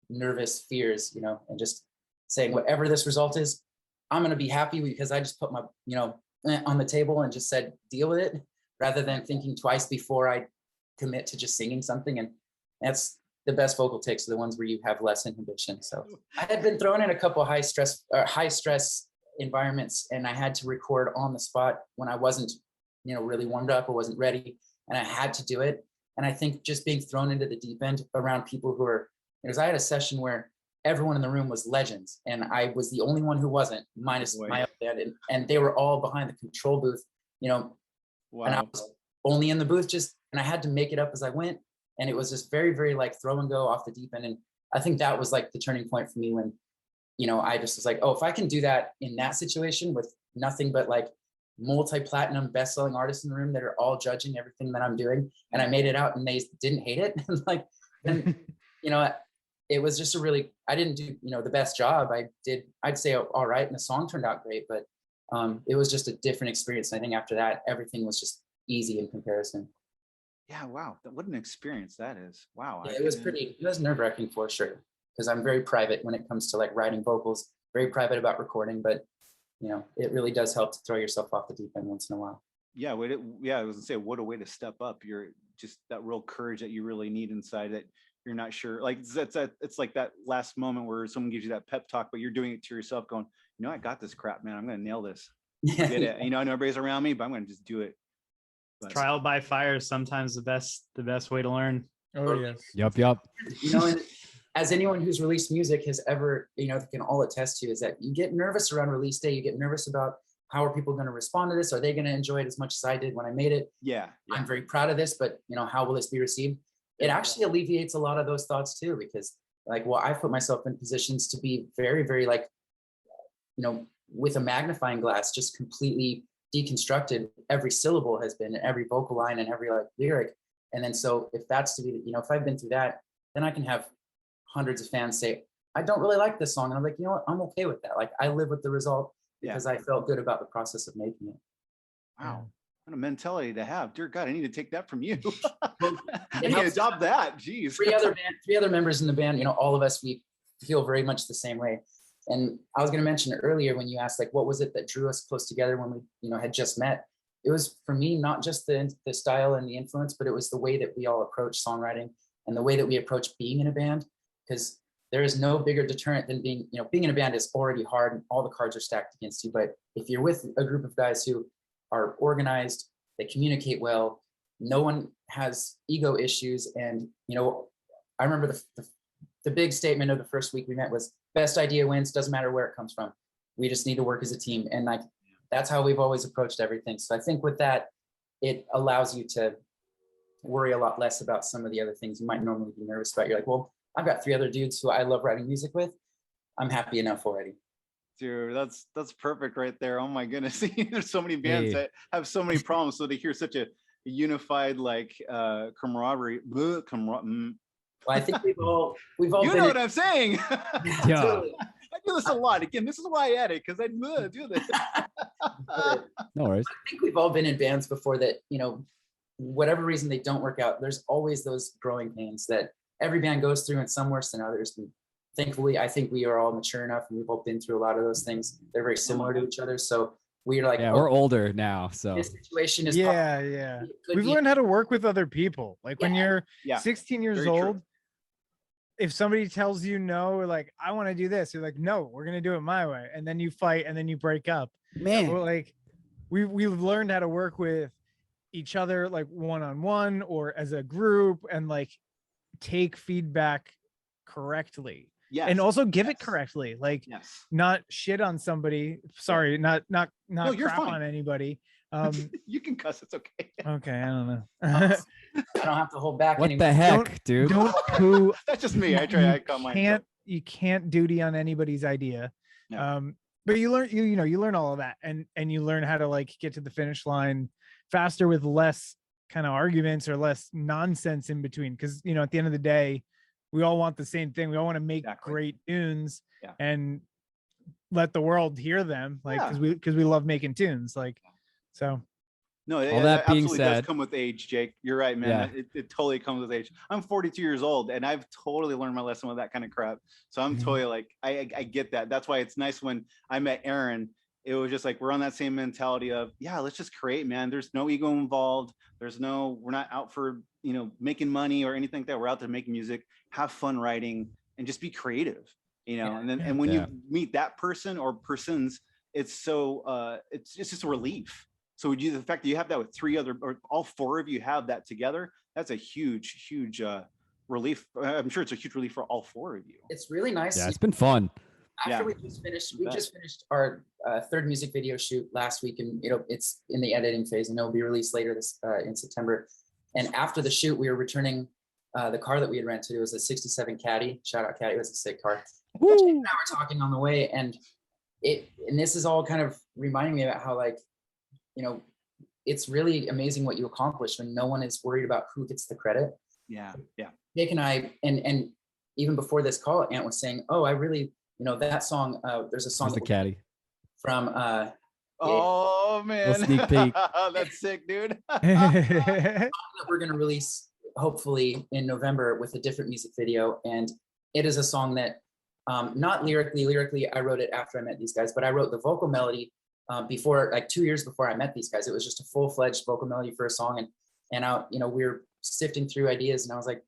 nervous fears, and just saying, whatever this result is, I'm going to be happy because I just put my, on the table and just said, deal with it, rather than thinking twice before I commit to just singing something. And that's the best vocal takes, are the ones where you have less inhibition. So I had been thrown in a couple high stress environments, and I had to record on the spot when I wasn't, really warmed up or wasn't ready, and I had to do it. And I think just being thrown into the deep end around people who are, because I had a session where everyone in the room was legends, and I was the only one who wasn't, minus my own band, and they were all behind the control booth, Wow. And I was only in the booth and I had to make it up as I went. And it was just very, very like throw and go off the deep end. And I think that was like the turning point for me when, I just was like, oh, if I can do that in that situation with nothing but like multi-platinum best-selling artists in the room that are all judging everything that I'm doing, and I made it out and they didn't hate it. It was just I didn't do, the best job. I'd say all right. And the song turned out great, but it was just a different experience. And I think after that, everything was just easy in comparison. Yeah. Wow. What an experience that is. Wow. Yeah, it was nerve-wracking for sure, because I'm very private when it comes to like writing vocals, very private about recording, but it really does help to throw yourself off the deep end once in a while. Yeah. I was gonna say, what a way to step up. You're just that real courage that you really need inside, that you're not sure. Like it's like that last moment where someone gives you that pep talk, but you're doing it to yourself going, I got this crap, man. I'm going to nail this. Get it. I know everybody's around me, but I'm going to just do it. But trial by fire is sometimes the best way to learn. Oh yes. Yep. And as anyone who's released music has ever, can all attest to, is that you get nervous around release day. You get nervous about how are people going to respond to this? Are they going to enjoy it as much as I did when I made it? Yeah. I'm very proud of this, but how will this be received? It actually alleviates a lot of those thoughts too, because I put myself in positions to be very, very with a magnifying glass, just completely deconstructed. Every syllable has been, every vocal line and every lyric. And then, so if that's to be, if I've been through that, then I can have hundreds of fans say, I don't really like this song. And I'm like, what? I'm okay with that. I live with the result because I felt good about the process of making it. Wow. What a mentality to have. Dear God, I need to take that from you. I need to adopt that. Jeez. Three other members in the band, all of us, we feel very much the same way. And I was going to mention earlier when you asked, like, what was it that drew us close together when we, you know, had just met? It was, for me, not just the style and the influence, but it was the way that we all approach songwriting and the way that we approach being in a band. Because there is no bigger deterrent than being, you know, being in a band is already hard and all the cards are stacked against you. But if you're with a group of guys who are organized, they communicate well, no one has ego issues. And, you know, I remember the big statement of the first week we met was, best idea wins, doesn't matter where it comes from. We just need to work as a team. And like, that's how we've always approached everything. So I think with that, it allows you to worry a lot less about some of the other things you might normally be nervous about. You're like, well, I've got 3 other dudes who I love writing music with. I'm happy enough already. Dude, that's perfect right there. Oh my goodness. There's so many bands that have so many problems. So to hear such a unified like camaraderie. Well, I think we've all you know what I'm saying? Yeah. Totally. I do this a lot. Again, this is why I add it, because I do this. No worries. I think we've all been in bands before that, you know, whatever reason they don't work out, there's always those growing pains that every band goes through, and some worse than others. And thankfully, I think we are all mature enough and we've all been through a lot of those things. They're very similar to each other. So we're like, Yeah, we're older now, so this situation is yeah. We've learned how to work with other people. Like when you're 16 years Very old, true. if somebody tells you no, or like, I want to do this, you're like, no, we're gonna do it my way. And then you fight and then you break up. man. But like we've learned how to work with each other, like one-on-one or as a group, and like take feedback correctly. Yes. And also give it correctly, like Yes. not shit on somebody. Sorry, not you're crap fine. on anybody. You can cuss. It's okay. Okay, I don't know. I don't have to hold back what anymore. the heck, dude? Don't poo. That's just me. I try. I call myself. You can't duty on anybody's idea. No. But you learn you learn all of that, and you learn how to like get to the finish line faster with less kind of arguments or less nonsense in between. Because you know, at the end of the day, we all want the same thing. We all want to make great tunes and let the world hear them, like because we love making tunes, like so. No, All that being absolutely said, does come with age, Jake. You're right, man. Yeah. It totally comes with age. I'm 42 years old, and I've totally learned my lesson with that kind of crap. So I'm totally like, I get that. That's why it's nice when I met Aaron. It was just like, we're on that same mentality of, yeah, let's just create, man. There's no ego involved. We're not out for, you know, making money or anything like that. We're out there making music, have fun writing, and just be creative, you know. And when you meet that person or persons, it's so it's just a relief. So the fact that you have that with 3 other, or all 4 of you have that together, that's a huge relief. I'm sure it's a huge relief for all 4 of you. It's really nice. Yeah, it's been fun. After we just finished our 3rd music video shoot last week, and it's in the editing phase, and it'll be released later this in September. And after the shoot, we were returning the car that we had rented. It was a '67 Caddy. Shout out Caddy, it was a sick car. Jake and I were talking on the way, and this is all kind of reminding me about how, like, you know, it's really amazing what you accomplish when no one is worried about who gets the credit. Yeah. Jake and I, and even before this call, Ant was saying, "Oh, I really." You know, that song, there's a song the caddy from oh man, sneak peek. That's sick, dude. that we're gonna release hopefully in November with a different music video. And it is a song that not lyrically I wrote it after I met these guys, but I wrote the vocal melody before, like 2 years before I met these guys. It was just a full-fledged vocal melody for a song, and I, you know, we were sifting through ideas, and I was like,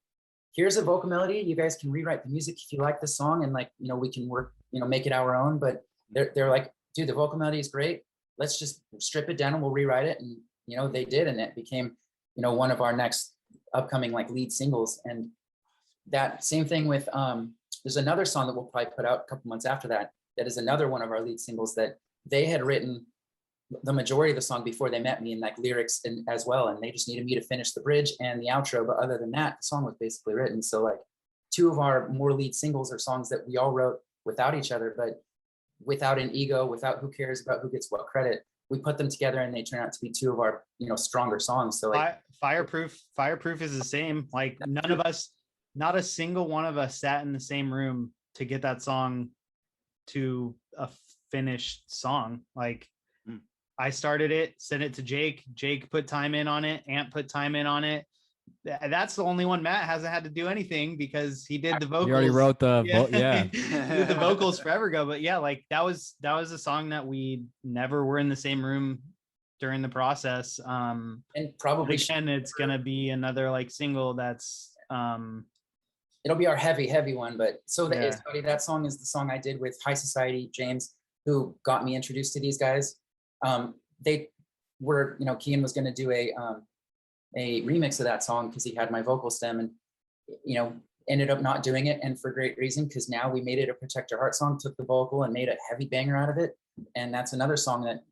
here's a vocal melody. You guys can rewrite the music if you like the song, and like, you know, we can work, you know, make it our own. But they're like, dude, the vocal melody is great. Let's just strip it down and we'll rewrite it. And, you know, they did, and it became, you know, one of our next upcoming like lead singles. And that same thing with, there's another song that we'll probably put out a couple months after that. That is another one of our lead singles that they had written the majority of the song before they met me, and like lyrics and as well, and they just needed me to finish the bridge and the outro. But other than that, the song was basically written. So like 2 of our more lead singles are songs that we all wrote without each other, but without an ego, without who cares about who gets what credit. We put them together and they turn out to be 2 of our, you know, stronger songs. So like Fireproof is the same. Like none of us, not a single one of us sat in the same room to get that song to a finished song. Like I started it, sent it to Jake. Jake put time in on it. Ant put time in on it. That's the only one Matt hasn't had to do anything because he did the vocals. You already wrote the yeah. He did the vocals forever ago. But yeah, like that was a song that we never were in the same room during the process. And probably again, it's gonna be another like single that's it'll be our heavy one. But so Scotty, that song is the song I did with High Society, James, who got me introduced to these guys. They were, Kian was going to do a remix of that song because he had my vocal stem, and ended up not doing it, and for great reason, because now we made it a Protect Your Heart song, took the vocal and made a heavy banger out of it. And that's another song that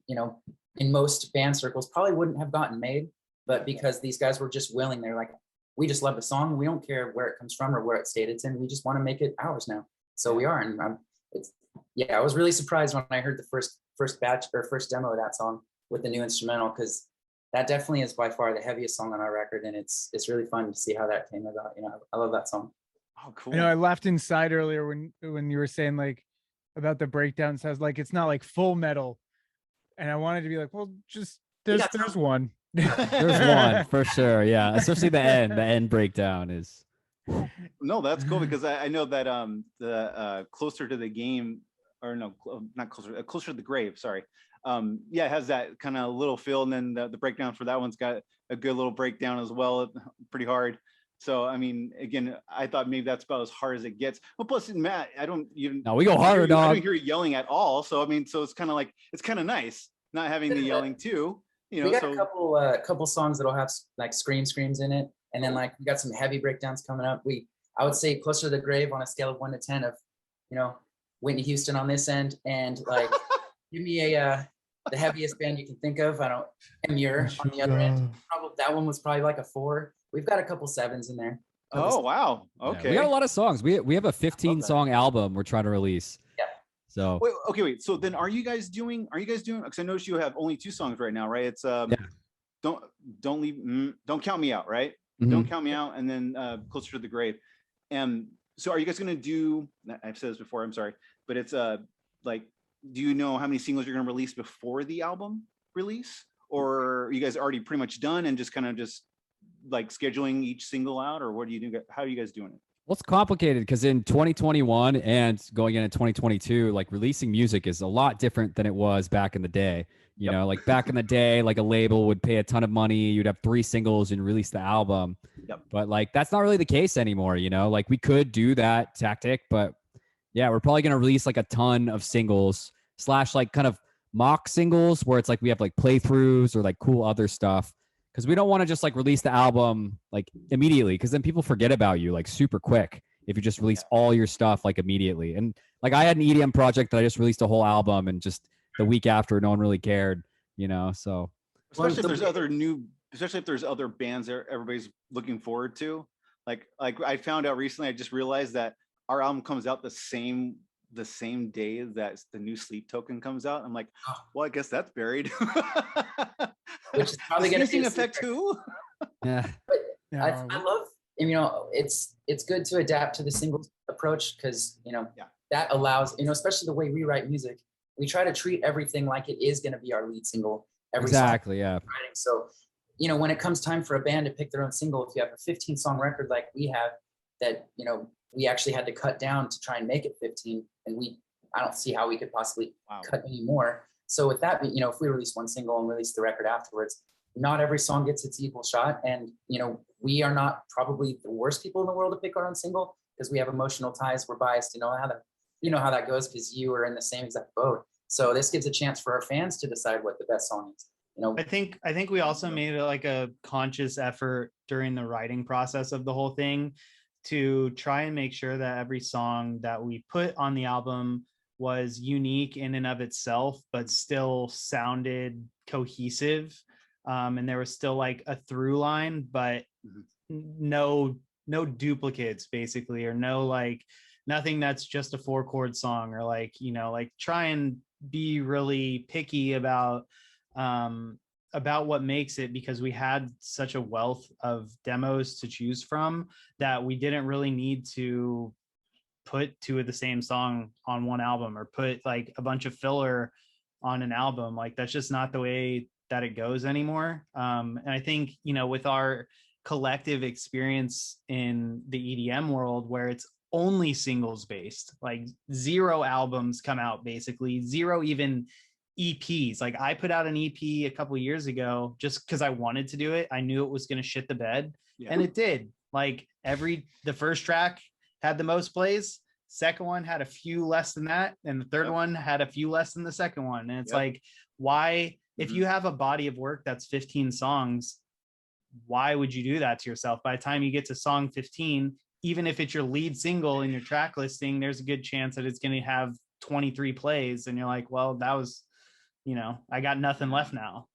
in most band circles probably wouldn't have gotten made, but because these guys were just willing, they're like, we just love the song, we don't care where it comes from or where it's stated it's in, we just want to make it ours now. So we are. And I was really surprised when I heard the first batch or first demo of that song with the new instrumental, because that definitely is by far the heaviest song on our record, and it's really fun to see how that came about. I love that song. Oh, cool. I laughed inside earlier when you were saying like about the breakdown. Sounds like it's not like full metal, and I wanted to be like, well, just there's one. There's one for sure. Yeah, especially the end breakdown is. No, that's cool, because I know that the Closer to the Game, or no, not closer to the Grave, sorry. It has that kind of little feel, and then the breakdown for that one's got a good little breakdown as well, pretty hard. So I mean, again, I thought maybe that's about as hard as it gets. Well, plus Matt, no, we go harder, dog. I don't hear you yelling at all. So I mean, so it's kind of like, it's kind of nice not having the yelling too. We got a couple songs that'll have like screams in it, and then like we got some heavy breakdowns coming up. I would say Closer to the Grave on a scale of 1 to 10 of Whitney Houston on this end, and like give me the heaviest band you can think of. Muir on the other end. That one was probably like a 4. We've got a couple 7s in there. Oh wow, okay. Yeah, we got a lot of songs. We have a 15 song album we're trying to release. Yeah. So wait. So then, are you guys doing? Because I noticed you have only 2 songs right now, right? It's don't count me out, right? Mm-hmm. Don't count me out, and then Closer to the Grave. And so, are you guys gonna do? I've said this before. I'm sorry, but it's like, do you know how many singles you're gonna release before the album release, or are you guys already pretty much done and just like scheduling each single out, or what do you do? How are you guys doing it? Well, it's complicated because in 2021 and going into 2022, like releasing music is a lot different than it was back in the day. Like back in the day, like a label would pay a ton of money. You'd have 3 singles and release the album. Yep. But like, that's not really the case anymore. Like we could do that tactic, but yeah, we're probably going to release like a ton of singles / like kind of mock singles where it's like we have like playthroughs or like cool other stuff. Because we don't want to just like release the album like immediately, because then people forget about you like super quick if you just release all your stuff like immediately. And like I had an EDM project that I just released a whole album, and just the week after no one really cared, so especially if there's other bands that everybody's looking forward to. Like I found out recently, I just realized that our album comes out the same day that the new Sleep Token comes out. I'm like, well, I guess that's buried. Which is probably going to be effect too. Yeah. I love, it's good to adapt to the singles approach, because that allows, especially the way we write music, we try to treat everything like it is going to be our lead single. Exactly. Yeah. So, when it comes time for a band to pick their own single, if you have a 15 song record like we have, that we actually had to cut down to try and make it 15, and I don't see how we could possibly cut any more. So with that, if we release one single and release the record afterwards, not every song gets its equal shot. And, we are not probably the worst people in the world to pick our own single, because we have emotional ties. We're biased, how that goes, because you are in the same exact boat. So this gives a chance for our fans to decide what the best song is. I think we also made it like a conscious effort during the writing process of the whole thing to try and make sure that every song that we put on the album was unique in and of itself, but still sounded cohesive. And there was still like a through line, but no duplicates basically, or nothing that's just a 4-chord song, or like try and be really picky about what makes it, because we had such a wealth of demos to choose from that we didn't really need to put 2 of the same song on one album, or put like a bunch of filler on an album. Like that's just not the way that it goes anymore. And I think, with our collective experience in the EDM world where it's only singles based, like 0 albums come out, basically 0 even EPs. Like I put out an EP a couple years ago just because I wanted to do it. I knew it was going to shit the bed, and it did. Like the first track had the most plays, second one had a few less than that, and the third one had a few less than the second one. And it's like, why, if you have a body of work that's 15 songs, why would you do that to yourself? By the time you get to song 15, even if it's your lead single in your track listing, there's a good chance that it's going to have 23 plays, and you're like, well, that was, I got nothing left now.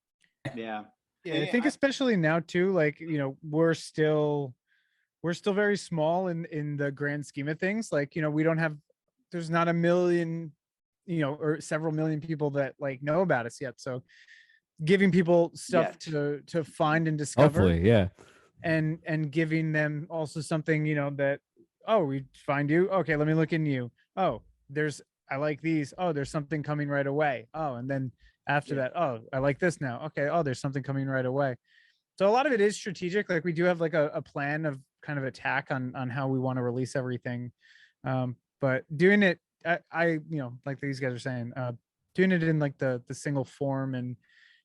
Yeah. I think especially now too, like, we're still very small in the grand scheme of things. Like, we don't have, there's not a million, or several million people that like know about us yet. So giving people stuff to find and discover. Hopefully, yeah. And giving them also something, that, oh, we find you. Okay, let me look in you. Oh, I like these. Oh, there's something coming right away. Oh, and then after that, oh, I like this now. Okay. Oh, there's something coming right away. So a lot of it is strategic. Like we do have like a plan of kind of attack on how we want to release everything. But doing it, I like these guys are saying, doing it in like the single form and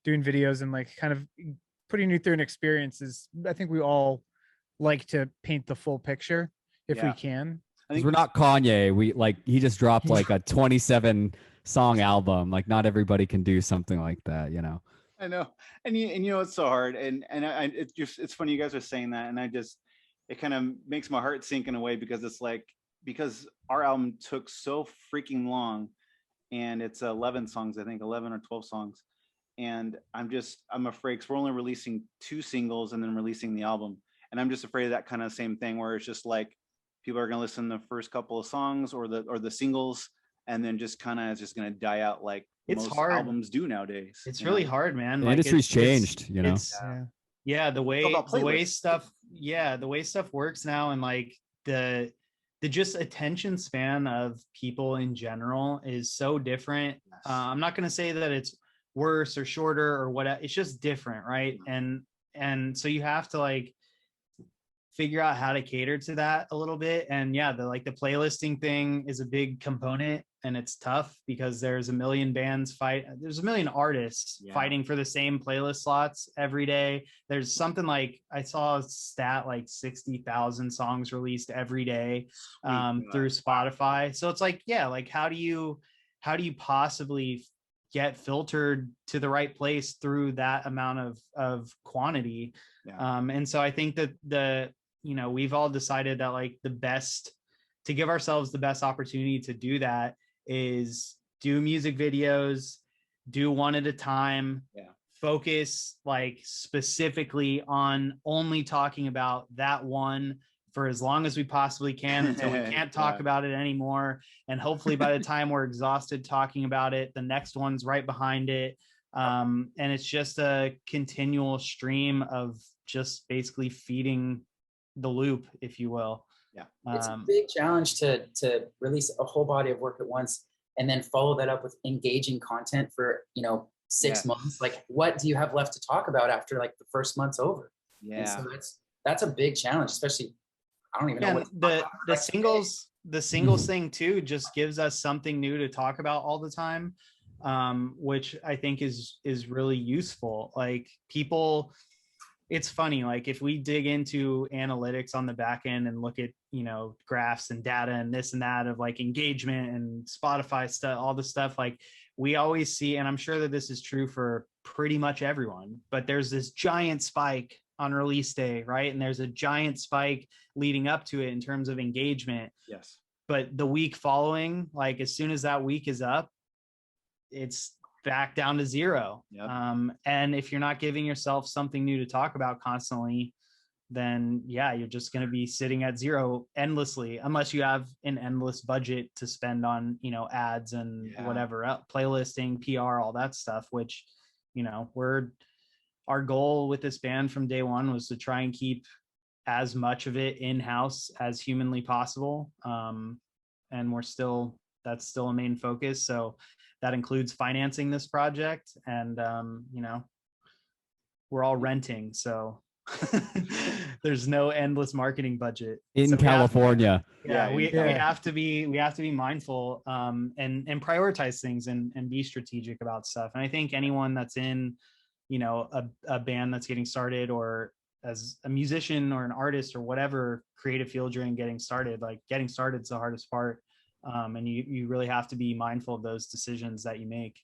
doing videos and like kind of putting you through an experience is, I think we all like to paint the full picture if we can. Because we're not Kanye. He just dropped like a 27 song album. Like not everybody can do something like that, I know. And it's so hard. And it's funny you guys are saying that. And it kind of makes my heart sink in a way, because it's like, because our album took so freaking long, and it's 11 songs, I think 11 or 12 songs. And I'm afraid, because we're only releasing 2 singles and then releasing the album. And I'm just afraid of that kind of same thing where it's just like, people are going to listen to the first couple of songs or the singles, and then just kind of it's just going to die out like it's most hard. Albums do nowadays. It's really hard, man. The industry's changed, The way stuff works now, and like the just attention span of people in general is so different. I'm not going to say that it's worse or shorter or what, it's just different, right? And so you have to like figure out how to cater to that a little bit. And the playlisting thing is a big component, and it's tough because there's a million there's a million artists fighting for the same playlist slots every day. There's something like, I saw a stat like 60,000 songs released every day through Spotify. So it's like, like how do you possibly get filtered to the right place through that amount of quantity? And so I think that we've all decided that like to give ourselves the best opportunity to do that is do music videos, do one at a time, focus like specifically on only talking about that one for as long as we possibly can until we can't talk about it anymore. And hopefully by the time we're exhausted talking about it, the next one's right behind it. And it's just a continual stream of just basically feeding the loop, if you will. It's a big challenge to release a whole body of work at once and then follow that up with engaging content for 6 months. Like, what do you have left to talk about after like the first month's over? And so that's a big challenge, especially I don't even know what the singles thing too just gives us something new to talk about all the time, which I think is really useful. Like people, it's funny, like if we dig into analytics on the back end and look at graphs and data and this and that of like engagement and Spotify stuff, all the stuff, like we always see, and I'm sure that this is true for pretty much everyone, but there's this giant spike on release day, right? And there's a giant spike leading up to it in terms of engagement. Yes. But the week following, like as soon as that week is up, it's back down to 0. Yep. And if you're not giving yourself something new to talk about constantly, then you're just going to be sitting at 0 endlessly, unless you have an endless budget to spend on, ads and whatever else, playlisting, PR, all that stuff, which, our goal with this band from day one was to try and keep as much of it in-house as humanly possible. And that's still a main focus. So that includes financing this project, and we're all renting, so There's no endless marketing budget in So we have- California. yeah, we Yeah. have to be mindful and prioritize things and be strategic about stuff. And I think anyone that's in, you know, a band that's getting started, or as a musician or an artist or whatever creative field you're in, getting started, like getting started is the hardest part. And you really have to be mindful of those decisions that you make.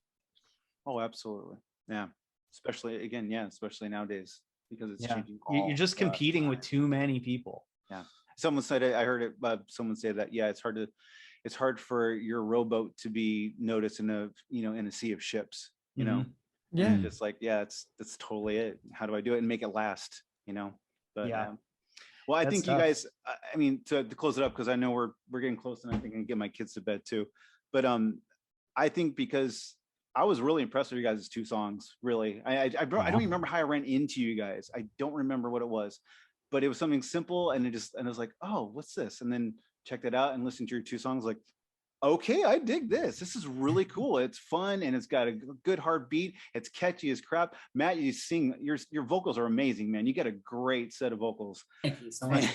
Oh, absolutely. Yeah. Especially again, especially nowadays, because it's Yeah, changing. you're just competing with too many people. Yeah. Someone said it, I heard it, someone say that, it's hard for your rowboat to be noticed in a sea of ships, you know? Yeah. And just like, that's totally it. How do I do it and make it last, But Yeah. well, I That's think tough. you guys, I mean, to close it up, because I know we're getting close, and I think I can get my kids to bed too. But I think because I was really impressed with you guys' 2 songs. Really, I don't even remember how I ran into you guys. I don't remember what it was, but it was something simple, and I was like, oh, what's this? And then checked it out and listened to your 2 songs. Like, okay, I dig this. This is really cool. It's fun, and it's got a good hard beat. It's catchy as crap. Matt, you sing. Your vocals are amazing, man. You got a great set of vocals. Thank you so much.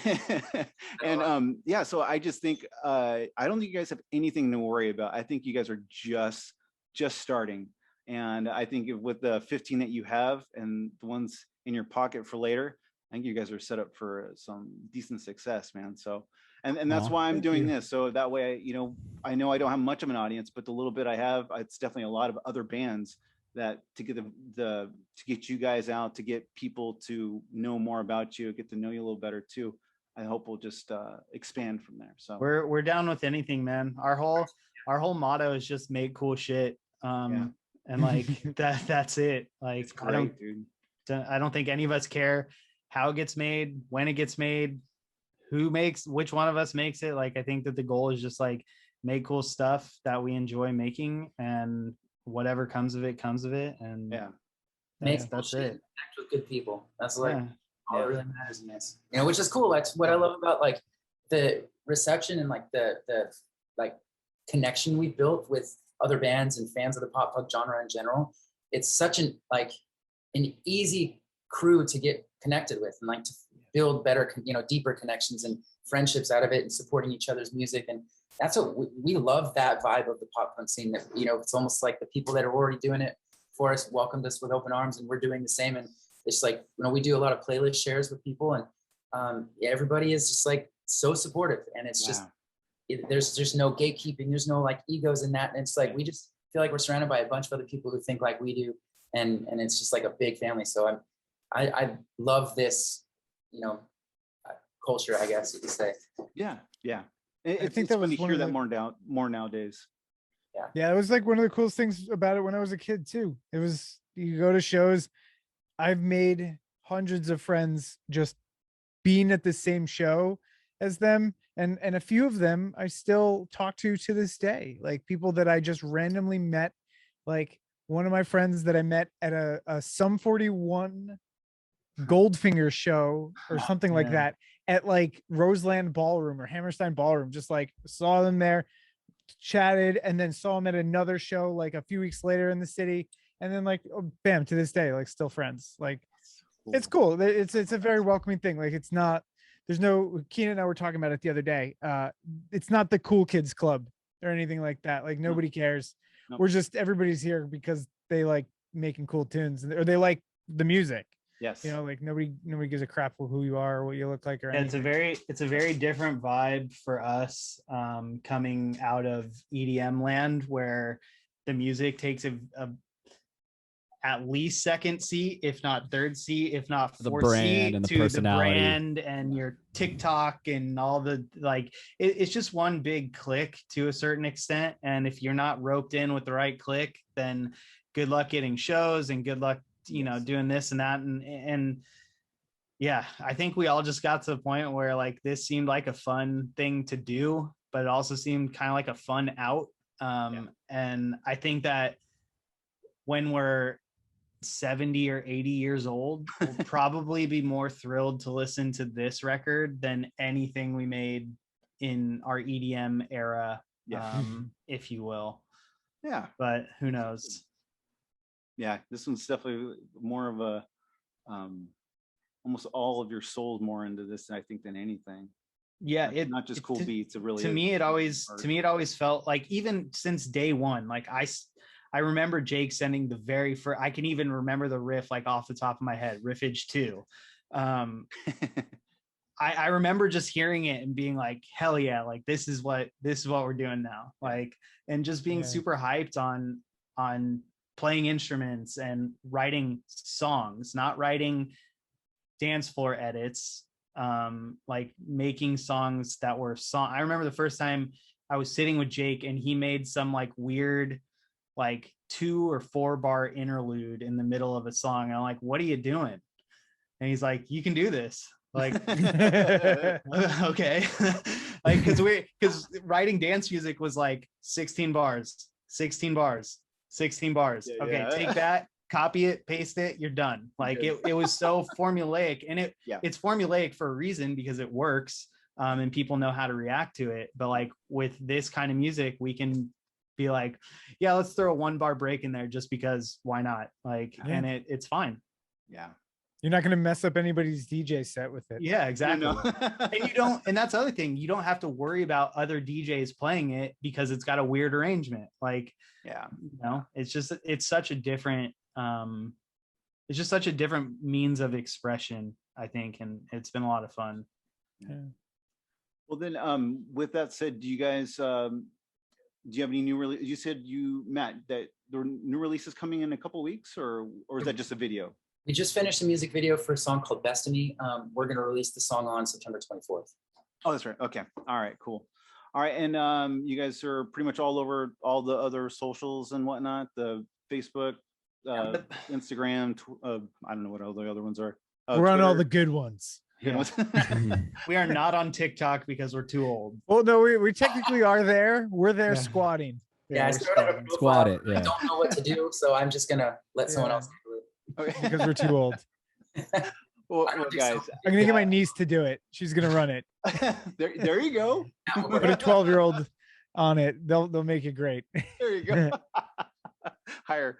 And yeah, so I just think I don't think you guys have anything to worry about. I think you guys are just starting, and I think with the 15 that you have and the ones in your pocket for later, I think you guys are set up for some decent success, man. So and that's why I'm doing this, so that way I know I don't have much of an audience, but the little bit I have, it's definitely a lot of other bands that to get to get you guys out, to get people to know more about you, get to know you a little better too. I hope we'll just expand from there. So We're down with anything, man. Our whole motto is just make cool shit. And like that's it. Like it's great, dude. I don't think any of us care how it gets made, when it gets made, which one of us makes it. Like, I think that the goal is just like make cool stuff that we enjoy making, and whatever comes of it comes of it. And that's it. Connect with good people. That's like Yeah. all that really matters in this. Which is cool. That's what I love about like the reception and like the like connection we built with other bands and fans of the pop punk genre in general. It's such an easy crew to get connected with, and like to build better, deeper connections and friendships out of it, and supporting each other's music. And that's what we love, that vibe of the pop punk scene, that, it's almost like the people that are already doing it for us welcomed us with open arms, and we're doing the same. And it's like, we do a lot of playlist shares with people, and everybody is just like so supportive. And it's just, there's no gatekeeping. There's no like egos in that. And it's like, we just feel like we're surrounded by a bunch of other people who think like we do. And it's just like a big family. So I love this, culture, I guess you could say. Yeah. I think it's that funny was to one hear of that the- more nowadays. Yeah, it was like one of the coolest things about it when I was a kid too. It was, you go to shows. I've made hundreds of friends just being at the same show as them, and a few of them I still talk to this day, like people that I just randomly met. Like one of my friends that I met at a Sum 41 Goldfinger show or something like that, at like Roseland Ballroom or Hammerstein Ballroom. Just like saw them there, chatted, and then saw them at another show like a few weeks later in the city, and then like bam, to this day, like still friends. Like it's cool. It's a very welcoming thing. Like it's not, there's no, Keenan and I were talking about it the other day. It's not the cool kids club or anything like that. Like nobody cares. Nope. We're just, everybody's here because they like making cool tunes, or they like the music. Yes. Like nobody gives a crap who you are or what you look like or anything. It's a very different vibe for us, coming out of EDM land, where the music takes a at least second seat, if not third seat, if not The fourth brand seat, and the to the personality. brand and your TikTok and all the like. It's just one big click to a certain extent, and if you're not roped in with the right click, then good luck getting shows, and good luck doing this and that. And yeah, I think we all just got to the point where like this seemed like a fun thing to do, but it also seemed kind of like a fun out. And I think that when we're 70 or 80 years old, we'll probably be more thrilled to listen to this record than anything we made in our EDM era, if you will. Yeah. But who knows? Yeah, this one's definitely more of a almost all of your soul more into this, I think, than anything. Yeah, Not just cool beats. It really to is. me it always felt like, even since day one, like I remember Jake sending the very first, I can even remember the riff like off the top of my head, riffage 2. I remember just hearing it and being like, hell yeah, like this is what we're doing now. Like, and just being super hyped on playing instruments and writing songs, not writing dance floor edits, like making songs that were I remember the first time I was sitting with Jake and he made some like weird like 2 or 4 bar interlude in the middle of a song. And I'm like, what are you doing? And he's like, you can do this. Like, okay. Like, because writing dance music was like 16 bars. Okay, take that, copy it, paste it, you're done. Like it was so formulaic, and it's formulaic for a reason, because it works, and people know how to react to it. But like with this kind of music, we can be like, yeah, let's throw a 1 bar break in there just because why not? Like, and it's fine. Yeah. You're not going to mess up anybody's DJ set with it. Yeah, exactly. And that's the other thing. You don't have to worry about other DJs playing it because it's got a weird arrangement. Like, it's such a different, means of expression, I think. And it's been a lot of fun. Yeah. Well, then, with that said, do you guys, do you have any new release? You said Matt, that there are new releases coming in a couple of weeks, or is that just a video? We just finished a music video for a song called Best of Me. We're going to release the song on September 24th. Oh, that's right. Okay. All right, cool. All right. And you guys are pretty much all over all the other socials and whatnot, the Facebook, Instagram, I don't know what all the other ones are. We're Twitter. on all the good ones. Yeah. We are not on TikTok because we're too old. Well, no, we technically are there. We're there squatting. Yeah, I started a Squat it. I don't know what to do, so I'm just going to let someone else do it. Okay. Because we're too old. well, guys, I'm gonna get my niece to do it. She's gonna run it. there you go. Put a 12-year-old on it. They'll make it great. There you go. Higher.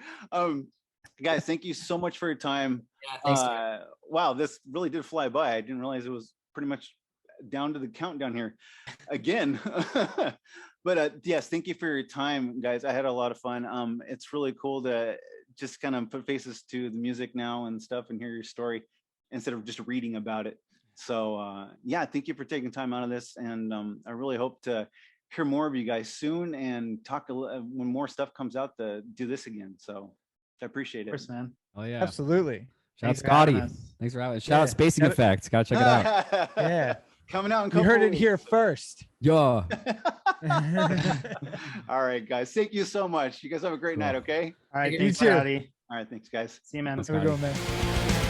Guys, thank you so much for your time. Yeah, thanks. Wow, this really did fly by. I didn't realize it was pretty much down to the countdown here again. But yes, thank you for your time, guys. I had a lot of fun. It's really cool to just kind of put faces to the music now and stuff and hear your story instead of just reading about it. So yeah, thank you for taking time out of this. And I really hope to hear more of you guys soon and talk when more stuff comes out to do this again. So I appreciate it. Of course, man. Oh yeah. Absolutely. Shout out Thanks for having Scotty. us. Thanks for having us. Shout out Spacing Effects. Gotta check it out. Yeah. Coming out in You heard it here first. Yeah. All right, guys. Thank you so much. You guys have a great night, okay? All right, You thanks, too. Scotty. All right, thanks, guys. See you, man. Have a good one, man.